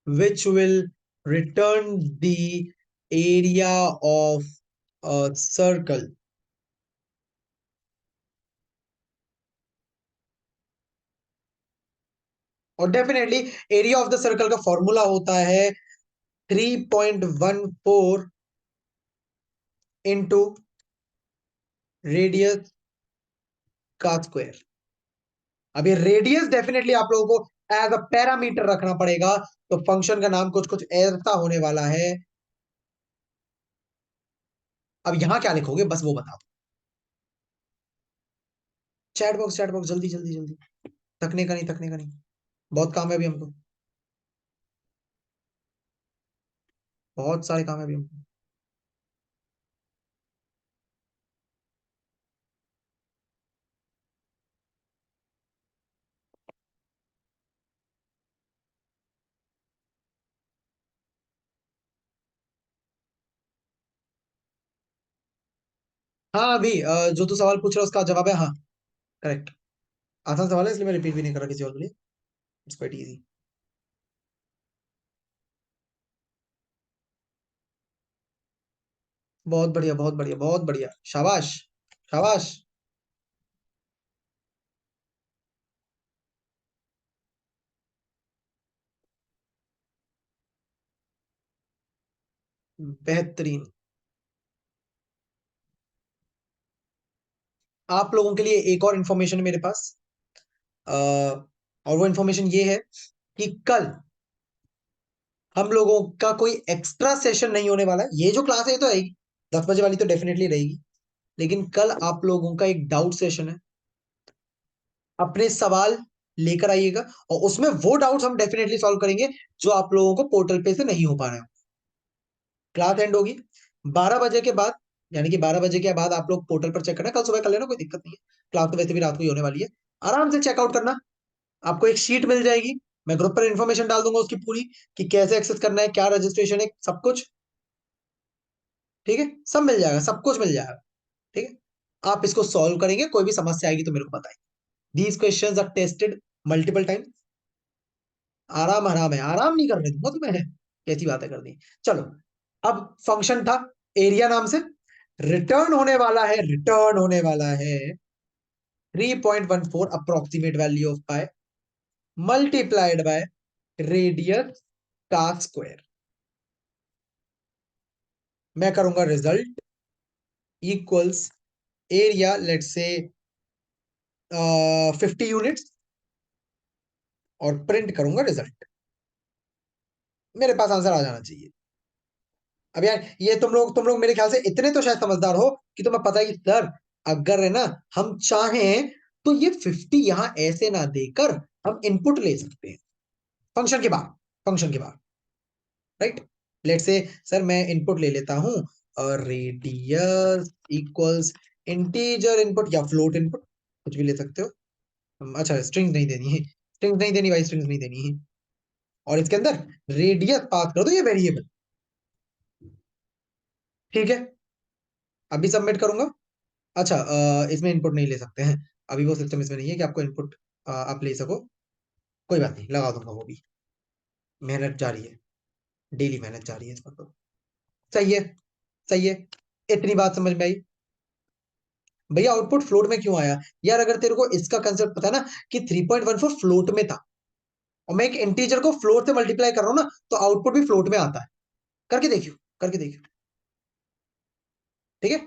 which will return the area of a circle. और definitely area of the circle का फॉर्मूला होता है 3.14 इंटू रेडियस का स्क्वायर। अब ये रेडियस डेफिनेटली आप लोगों को एज अ पैरामीटर रखना पड़ेगा, तो फंक्शन का नाम कुछ कुछ ऐसा होने वाला है। अब यहां क्या लिखोगे बस वो बता दो। चैट बॉक्स जल्दी जल्दी जल्दी, थकने का नहीं, थकने का नहीं, बहुत काम है अभी हमको, बहुत सारे काम है अभी हमको। हाँ अभी जो तू सवाल पूछ रहा है उसका जवाब है हाँ, करेक्ट। आसान सवाल है इसलिए मैं रिपीट भी नहीं कर रहा किसी और के लिए, इट्स क्वाइट इजी। बहुत बढ़िया, बहुत बढ़िया, बहुत बढ़िया, शाबाश, शाबाश। बेहतरीन। आप लोगों के लिए एक और इंफॉर्मेशन मेरे पास, और वो इंफॉर्मेशन ये है कि कल हम लोगों का कोई एक्स्ट्रा सेशन नहीं होने वाला है। ये जो क्लास है ये तो आएगी 10 बजे वाली, तो डेफिनेटली रहेगी, लेकिन कल आप लोगों का एक डाउट सेशन है। अपने सवाल लेकर आइएगा और उसमें वो डाउट्स हम डेफिनेटली सॉल्व करेंगे जो आप लोगों को पोर्टल पे से नहीं हो पा रहे हैं। क्लास एंड होगी 12 बजे के बाद, यानी कि 12 बजे के बाद आप लोग पोर्टल पर चेक करना, कल सुबह कर लेना, कोई दिक्कत नहीं है। क्लास तो वैसे भी रात को ही होने वाली है, आराम से चेकआउट करना। आपको एक शीट मिल जाएगी, मैं ग्रुप पर इंफॉर्मेशन डाल दूंगा उसकी पूरी, कि कैसे एक्सेस करना है, क्या रजिस्ट्रेशन है, सब कुछ। ठीक है, सब मिल जाएगा, सब कुछ मिल जाएगा। ठीक है, आप इसको सॉल्व करेंगे, कोई भी समस्या आएगी तो मेरे को बताइए। These questions are tested multiple time. आराम आराम है, आराम नहीं करने दूंगा तुम्हें, कैसी बातें कर दी। चलो, अब फंक्शन था एरिया नाम से, रिटर्न होने वाला है, रिटर्न होने वाला है 3.14 approximate value of pi multiplied by radius का स्क्वायर। मैं करूंगा result equals area, let's say 50 units, और प्रिंट करूंगा रिजल्ट। मेरे पास आंसर आ जाना चाहिए। अब यार ये तुम लोग मेरे ख्याल से इतने तो शायद समझदार हो कि तुम्हें पता है कि सर अगर है ना हम चाहें तो ये 50 यहां ऐसे ना देकर हम इनपुट ले सकते हैं फंक्शन के बाद, फंक्शन के बाद, राइट। लेट से सर मैं इनपुट ले लेता हूं, रेडियस इक्वल्स इंटीजर इनपुट या फ्लोट इनपुट, कुछ भी ले सकते हो। अच्छा स्ट्रिंग नहीं देनी है, स्ट्रिंग नहीं देनी भाई, स्ट्रिंग नहीं देनी है। और इसके अंदर रेडियस पास कर दो, ये वेरिएबल। ठीक है, अभी सबमिट करूंगा। अच्छा इसमें इनपुट नहीं ले सकते हैं, अभी वो सिस्टम इसमें नहीं है कि आपको इनपुट आप ले सको। कोई बात नहीं, लगा दूंगा वो भी। मेहनत जारी है, डेली मेहनत जारी है इस पर तो। सही है, सही है। इतनी बात समझ में आई। भैया आउटपुट फ्लोट में क्यों आया? यार अगर तेरे को इसका कंसेप्ट पता है ना कि 3.14 फ्लोट में था, और मैं एक इंटीजर को फ्लोट से मल्टीप्लाई कर रहा हूं ना, तो आउटपुट भी फ्लोट में आता है। करके देखियो, करके देखियो। ठीक है,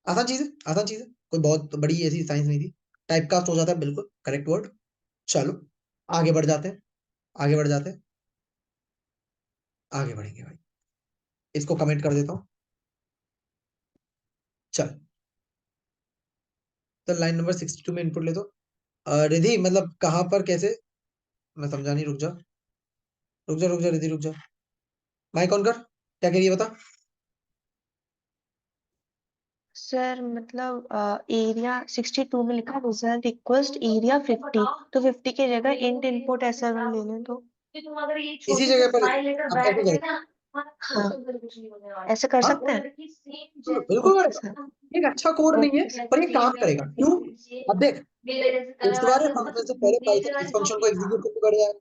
आसान चीज है, आसान चीज है, कोई बहुत बड़ी ऐसी साइंस नहीं थी। टाइपकास्ट हो जाता है, बिल्कुल करेक्ट वर्ड। चलो आगे बढ़ जाते हैं, आगे बढ़ जाते हैं, आगे बढ़ेंगे भाई। इसको कमेंट कर देता हूं। चल, तो लाइन नंबर 62 में इनपुट ले दो। रिधि मतलब कहां पर कैसे, मैं समझा नहीं, रुक जा, रुक जा, रुक जा रिधि, रुक जा। माइक ऑन कर, क्या कह रही है बता। सर मतलब एरिया 62 में लिखा रिजल्ट इक्वल्स एरिया 50, तो 50 की जगह इंट इनपुट ऐसा अगर ले लें तो इसी जगह पर आप ऐसे करें, हाँ ऐसे कर हाँ सकते हैं। बिल्कुल ओके करेगा। सर। एक अच्छा कोड नहीं है पर ये काम करेगा। क्यों? अब देख, इस बार फंक्शन से पहले पाइथन इस फंक्शन को एग्जीक्यूट करके कर जाएगा।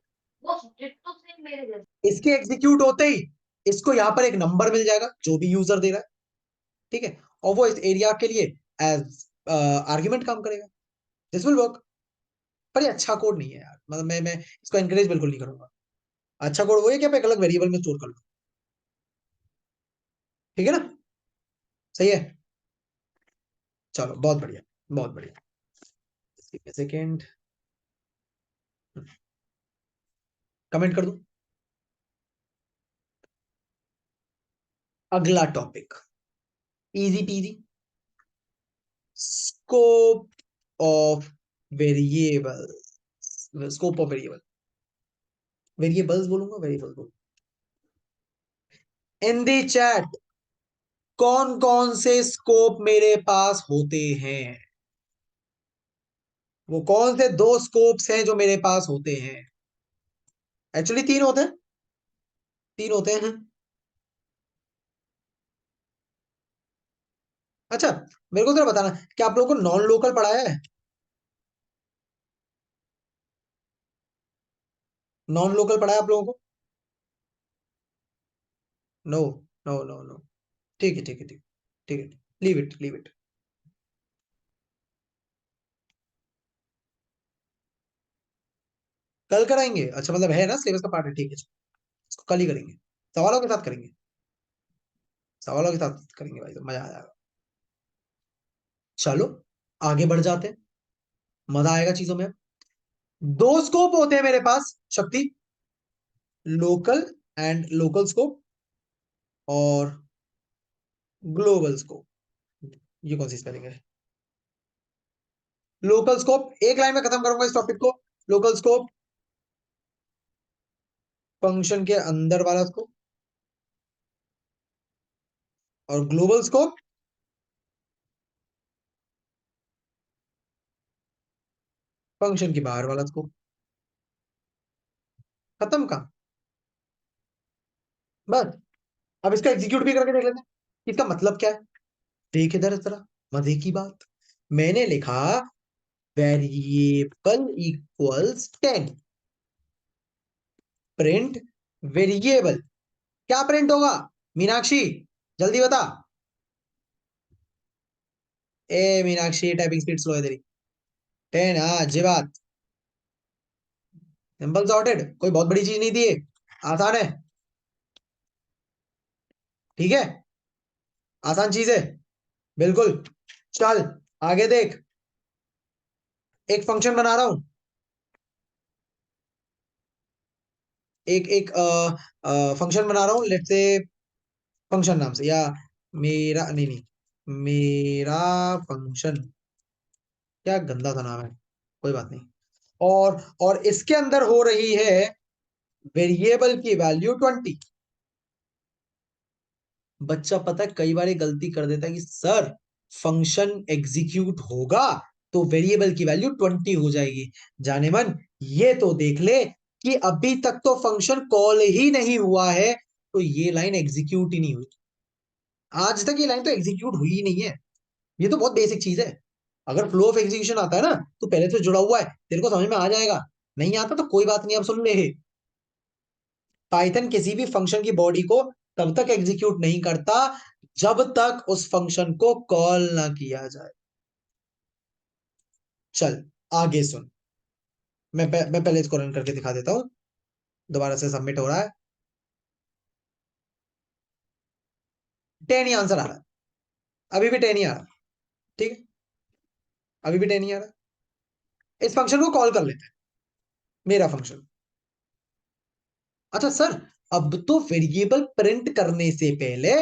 इसके एग्जीक्यूट होते ही इसको यहाँ पर एक नंबर मिल जाएगा जो भी यूजर दे रहा है, ठीक है, और वो इस एरिया के लिए एज आर्ग्यूमेंट काम करेगा। This will work. पर ये अच्छा कोड नहीं है यार, मतलब मैं इसको एनकरेज बिल्कुल नहीं करूंगा। अच्छा कोड वो है कि आप एक अलग वेरिएबल में स्टोर कर लो, ठीक है ना? सही है, चलो बहुत बढ़िया, बहुत बढ़िया। सेकेंड कमेंट कर दूं। अगला topic easy PG, scope of variable. Scope of variable, variables बोलूंगा, वेरिएबल बोलूंगा। इन दी चैट कौन कौन से स्कोप मेरे पास होते हैं? वो कौन से दो स्कोप्स हैं जो मेरे पास होते हैं? एक्चुअली तीन होते हैं, तीन होते हैं। अच्छा, मेरे को जरा बताना कि आप लोगों को नॉन लोकल पढ़ाया है? नॉन लोकल पढ़ाया आप लोगों को? नो नो नो नो, ठीक है ठीक है ठीक, ठीक है, लीव इट लीव इट। कल कराएंगे? अच्छा, मतलब है ना, सिलेबस का पार्ट है, ठीक है, इसको कल ही करेंगे, सवालों के साथ करेंगे, सवालों के साथ करेंगे भाई, तो मजा आ जाएगा। चलो आगे बढ़ जाते हैं, मजा आएगा चीजों में। दो स्कोप होते हैं मेरे पास शक्ति, लोकल एंड लोकल स्कोप और ग्लोबल स्कोप। ये कौन सी स्पेलिंग है? लोकल स्कोप, एक लाइन में खत्म करूंगा इस टॉपिक को। लोकल स्कोप फंक्शन के अंदर वाला स्कोप, और ग्लोबल स्कोप फंक्शन के बाहर वाला स्कोप। खत्म का बस। अब इसका एग्जीक्यूट भी करके देख लेते हैं, इसका मतलब क्या है। देख इधर जरा, मजे की बात, मैंने लिखा वेरिएबल इक्वल्स 10, प्रिंट वेरिएबल। क्या प्रिंट होगा मीनाक्षी, जल्दी बता। ए मीनाक्षी, टाइपिंग स्पीड स्लो है तेरी। 10, हाँ जी बात। सिंपल सॉर्टेड, कोई बहुत बड़ी चीज नहीं थी ये, आसान है, ठीक है, आसान चीज है बिल्कुल। चल आगे देख, एक फंक्शन बना रहा हूं, एक एक फंक्शन बना रहा हूं, लेट्स से फंक्शन नाम से, या मेरा नहीं नहीं, मेरा फंक्शन, क्या गंदा सा नाम है, कोई बात नहीं। और इसके अंदर हो रही है वेरिएबल की वैल्यू 20। बच्चा पता है कई बार ये गलती कर देता है कि सर फंक्शन एग्जीक्यूट होगा तो वेरिएबल की वैल्यू 20 हो जाएगी। जाने मन, ये तो देख ले कि अभी तक तो फंक्शन कॉल ही नहीं हुआ है, तो ये लाइन एग्जीक्यूट ही नहीं हुई। आज तक ये लाइन तो एग्जीक्यूट हुई ही नहीं है। ये तो बहुत बेसिक चीज है। अगर फ्लो ऑफ एग्जीक्यूशन आता है ना, तो पहले से जुड़ा हुआ है, तेरे को समझ में आ जाएगा। नहीं आता तो कोई बात नहीं, अब सुन ले। पाइथन किसी भी फंक्शन की बॉडी को तब तक एग्जीक्यूट नहीं करता जब तक उस फंक्शन को कॉल ना किया जाए। चल आगे सुन, मैं पहले इसको रन करके दिखा देता हूं, दोबारा से सबमिट हो रहा है। 10 ही आंसर आ रहा है, अभी भी 10 ही आ रहा है, ठीक है, अभी भी 10 ही आ रहा है। इस फंक्शन को कॉल कर लेते हैं, मेरा फंक्शन। अच्छा सर, अब तो वेरिएबल प्रिंट करने से पहले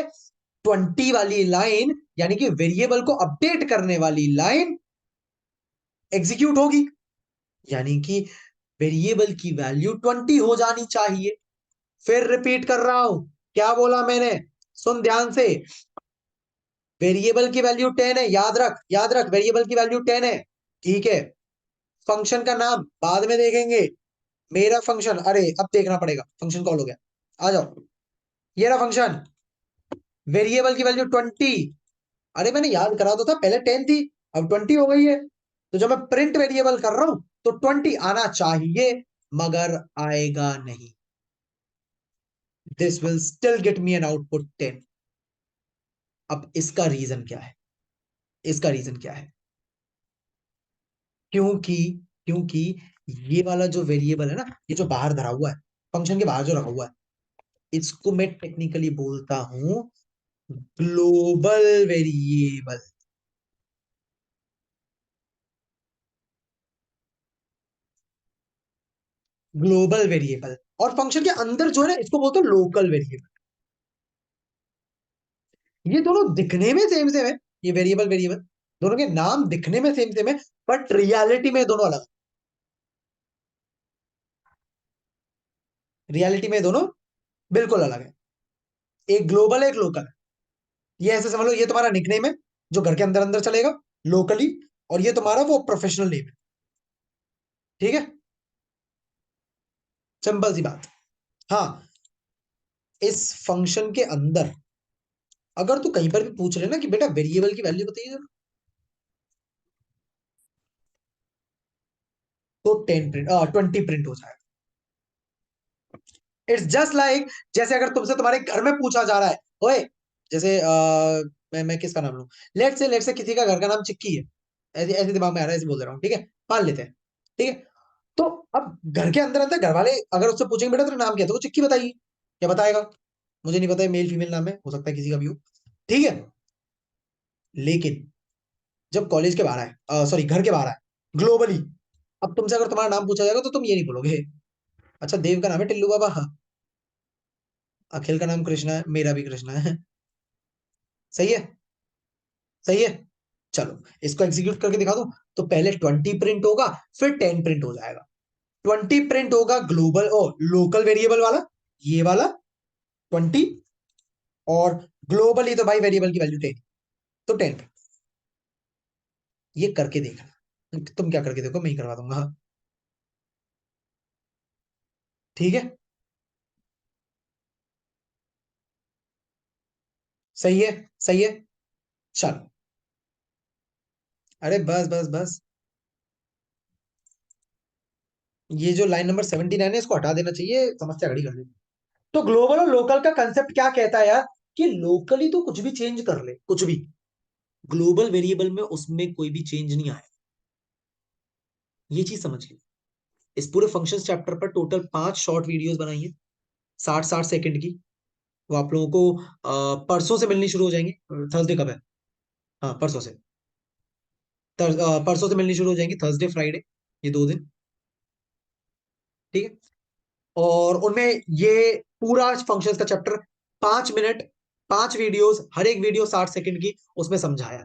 20 वाली लाइन, यानी कि वेरिएबल को अपडेट करने वाली लाइन एग्जीक्यूट होगी, यानी कि वेरिएबल की वैल्यू 20 हो जानी चाहिए। फिर रिपीट कर रहा हूं, क्या बोला मैंने, सुन ध्यान से। वेरिएबल की वैल्यू 10 है, याद रख वेरिएबल की वैल्यू 10 है, ठीक है। फंक्शन का नाम बाद में देखेंगे, मेरा फंक्शन, अरे अब देखना पड़ेगा, फंक्शन कॉल हो गया, आ जाओ, ये रहा फंक्शन, वेरिएबल की वैल्यू 20। अरे मैंने याद करा तो था, पहले 10 थी, अब 20 हो गई है, तो जब मैं प्रिंट वेरिएबल कर रहा हूं तो 20 आना चाहिए, मगर आएगा नहीं। This will still get me an output 10। अब इसका रीजन क्या है, इसका रीजन क्या है? क्योंकि क्योंकि ये वाला जो वेरिएबल है ना, ये जो बाहर धरा हुआ है, फंक्शन के बाहर जो रखा हुआ है, इसको मैं टेक्निकली बोलता हूं ग्लोबल वेरिएबल। ग्लोबल वेरिएबल, और फंक्शन के अंदर जो है ना, इसको बोलते हैं लोकल वेरिएबल। ये दोनों दिखने में सेम सेम है, ये वेरिएबल वेरिएबल दोनों के नाम दिखने में सेम सेम है, बट रियलिटी में दोनों अलग, रियलिटी में दोनों बिल्कुल अलग है। एक ग्लोबल है, एक लोकल है। ये ऐसे समझ लो, ये तुम्हारा निकनेम है जो घर के अंदर अंदर चलेगा लोकली, और ये तुम्हारा वो प्रोफेशनल नेम है, ठीक है, सिंपल सी बात। हाँ, इस फंक्शन के अंदर अगर तू कहीं पर भी पूछ ले ना कि बेटा वेरिएबल की वैल्यू बताइए जरा, तो 20 प्रिंट हो जाएगा। इट्स जस्ट लाइक, जैसे अगर तुमसे तुम्हारे घर में पूछा जा रहा है, ओए, जैसे मैं किसका नाम लूं, लेट से किसी का घर का नाम चिक्की है, ऐसे ऐसे दिमाग में आ रहा है, ऐसे बोल दे रहा हूँ, ठीक है, मान लेते हैं, ठीक है। तो अब घर के अंदर अंदर घर वाले अगर उससे पूछेंगे बेटा तेरा नाम क्या है, तो वो चिक्की बताइए, क्या बताएगा? मुझे नहीं पता है, मेल फीमेल नाम है, हो सकता है किसी का भी हो, ठीक है। लेकिन जब कॉलेज के बाहर आए, सॉरी घर के बाहर आए, ग्लोबली, अब तुमसे अगर तुम्हारा नाम पूछा जाएगा तो तुम ये नहीं बोलोगे, अच्छा देव का नाम है टिल्लू बाबा, हाँ, अखिल का नाम कृष्णा है, मेरा भी कृष्णा है, सही है, सही है। चलो इसको एग्जीक्यूट करके दिखा दूं, तो पहले 20 प्रिंट होगा, फिर 10 प्रिंट हो जाएगा। 20 प्रिंट होगा ग्लोबल ओ लोकल वेरिएबल वाला, ये वाला 20, और ग्लोबली तो भाई वेरिएबल की वैल्यू 10, तो 10। ये करके देखना, तुम क्या करके देखो, मैं ही करवा दूंगा, हाँ, ठीक है, सही है, सही है। चलो, अरे बस बस बस, ये जो लाइन नंबर 79 है इसको हटा देना चाहिए, समस्या खड़ी कर देती। तो ग्लोबल और लोकल का कंसेप्ट क्या कहता है यार, कि लोकली तो कुछ भी चेंज कर ले, कुछ भी, ग्लोबल वेरिएबल में उसमें कोई भी चेंज नहीं आए, ये चीज समझिए। इस पूरे फंक्शंस चैप्टर पर टोटल 5 शॉर्ट वीडियोस बनाई है, 60-60 सेकंड की, वो आप लोगों को परसों से मिलनी शुरू हो जाएंगी। थर्सडे कब है? हाँ परसों से, परसों से मिलनी शुरू हो जाएंगी, थर्सडे फ्राइडे, ये 2 दिन, ठीक है। और उनमें ये पूरा फंक्शंस का चैप्टर 5 मिनट, 5 वीडियोस, हर एक वीडियो 60 सेकंड की, उसमें समझाया है।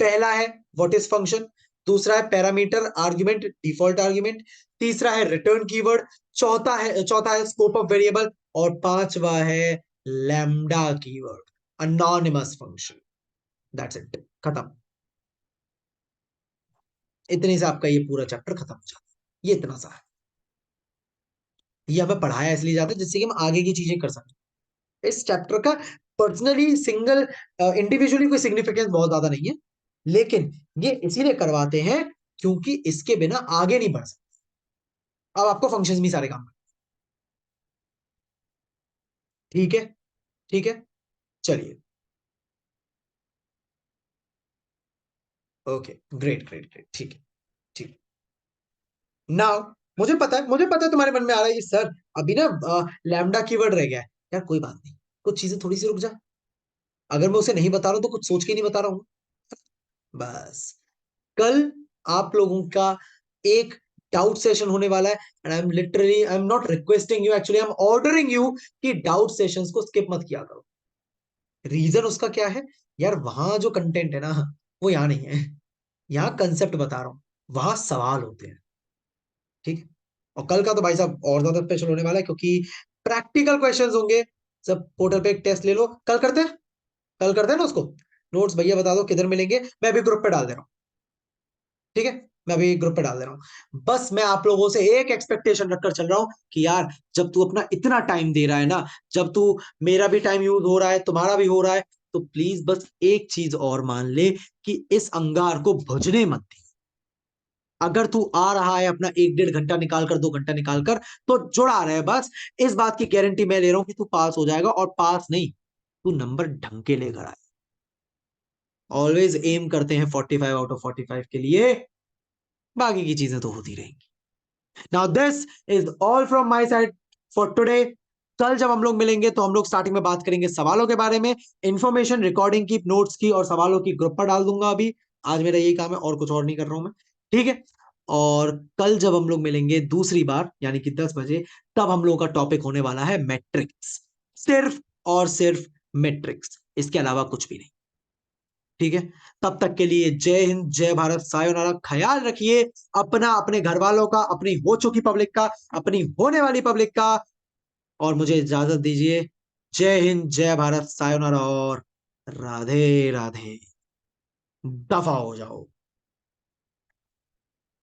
पहला है व्हाट इज फंक्शन, दूसरा है पैरामीटर आर्गुमेंट डिफॉल्ट आर्गुमेंट, तीसरा है रिटर्न कीवर्ड, चौथा है स्कोप ऑफ वेरिएबल, और पांचवा है lambda keyword, anonymous function. That's it, खत्म। इतने से आपका ये पूरा चैप्टर खत्म हो जाता है, ये इतना सा है। ये हमें पढ़ाया इसलिए जाता है जिससे कि हम आगे की चीजें कर सकें। इस चैप्टर का पर्सनली सिंगल इंडिविजुअली कोई सिग्निफिकेंस बहुत ज्यादा नहीं है, लेकिन ये इसीलिए करवाते हैं क्योंकि इसके बिना आगे नहीं बढ़ सकते। अब आपको फंक्शंस भी सारे काम करने, ठीक है, ठीक है, चलिए, ओके, ग्रेट ग्रेट ग्रेट, ठीक है, ठीक। नाउ मुझे पता है तुम्हारे मन में आ रहा है कि सर अभी ना लैम्डा कीवर्ड रह गया है। यार कोई बात नहीं, कुछ चीजें थोड़ी सी रुक जा, अगर मैं उसे नहीं बता रहा हूं तो कुछ सोच के नहीं बता रहा हूं, बस। कल आप लोगों का एक डाउट सेशन होने वाला है, and I am not requesting you, actually I am ordering you कि डाउट सेशंस को स्किप मत किया करो। रीजन उसका क्या है यार, वहां जो कंटेंट है ना, वो यहाँ नहीं है, यहाँ कंसेप्ट बता रहा हूं, वहां सवाल होते हैं, ठीक है। और कल का तो भाई साहब और ज्यादा स्पेशल होने वाला है, क्योंकि प्रैक्टिकल क्वेश्चंस होंगे। सब पोर्टल पे एक टेस्ट ले लो, कल करते हैं ना उसको, नोट्स भैया बता दो किधर मिलेंगे, मैं अभी ग्रुप पे डाल दे रहा हूँ। ठीक है, मैं अभी ग्रुप पे डाल दे रहा हूँ। बस मैं आप लोगों से एक एक्सपेक्टेशन रखकर चल रहा हूँ कि यार जब तू अपना इतना टाइम दे रहा है ना, जब तू, मेरा भी टाइम यूज हो रहा है, तुम्हारा भी हो रहा है, तो प्लीज बस एक चीज और मान ले कि इस अंगार को भुजने मत दे। अगर तू आ रहा है अपना 1-1.5 घंटा निकाल कर, 2 घंटा निकाल कर, तो जुड़ा रहे बस। इस बात की गारंटी मैं ले रहा हूं कि तू पास हो जाएगा, और पास नहीं, तू नंबर ढंग के लेकर आए। ऑलवेज एम करते हैं 45 आउट ऑफ 45 के लिए, बाकी की चीजें तो होती रहेंगी। Now this is all from my side for today. कल जब हम लोग मिलेंगे तो हम लोग स्टार्टिंग में बात करेंगे सवालों के बारे में। इंफॉर्मेशन रिकॉर्डिंग की, नोट्स की और सवालों की ग्रुप पर डाल दूंगा। अभी आज मेरा यही काम है, और कुछ और नहीं कर रहा हूं मैं। ठीक है, और कल जब हम लोग मिलेंगे दूसरी बार यानी कि 10 बजे, तब हम लोगों का टॉपिक होने वाला है मैट्रिक्स। सिर्फ और सिर्फ मैट्रिक्स, इसके अलावा कुछ भी नहीं। ठीक है, तब तक के लिए जय हिंद, जय भारत, सायोनारा। ख्याल रखिए अपना, अपने घर वालों का, अपनी हो चुकी पब्लिक का, अपनी होने वाली पब्लिक का, और मुझे इजाजत दीजिए। जय हिंद, जय भारत, सायोनारा और राधे राधे। दफा हो जाओ।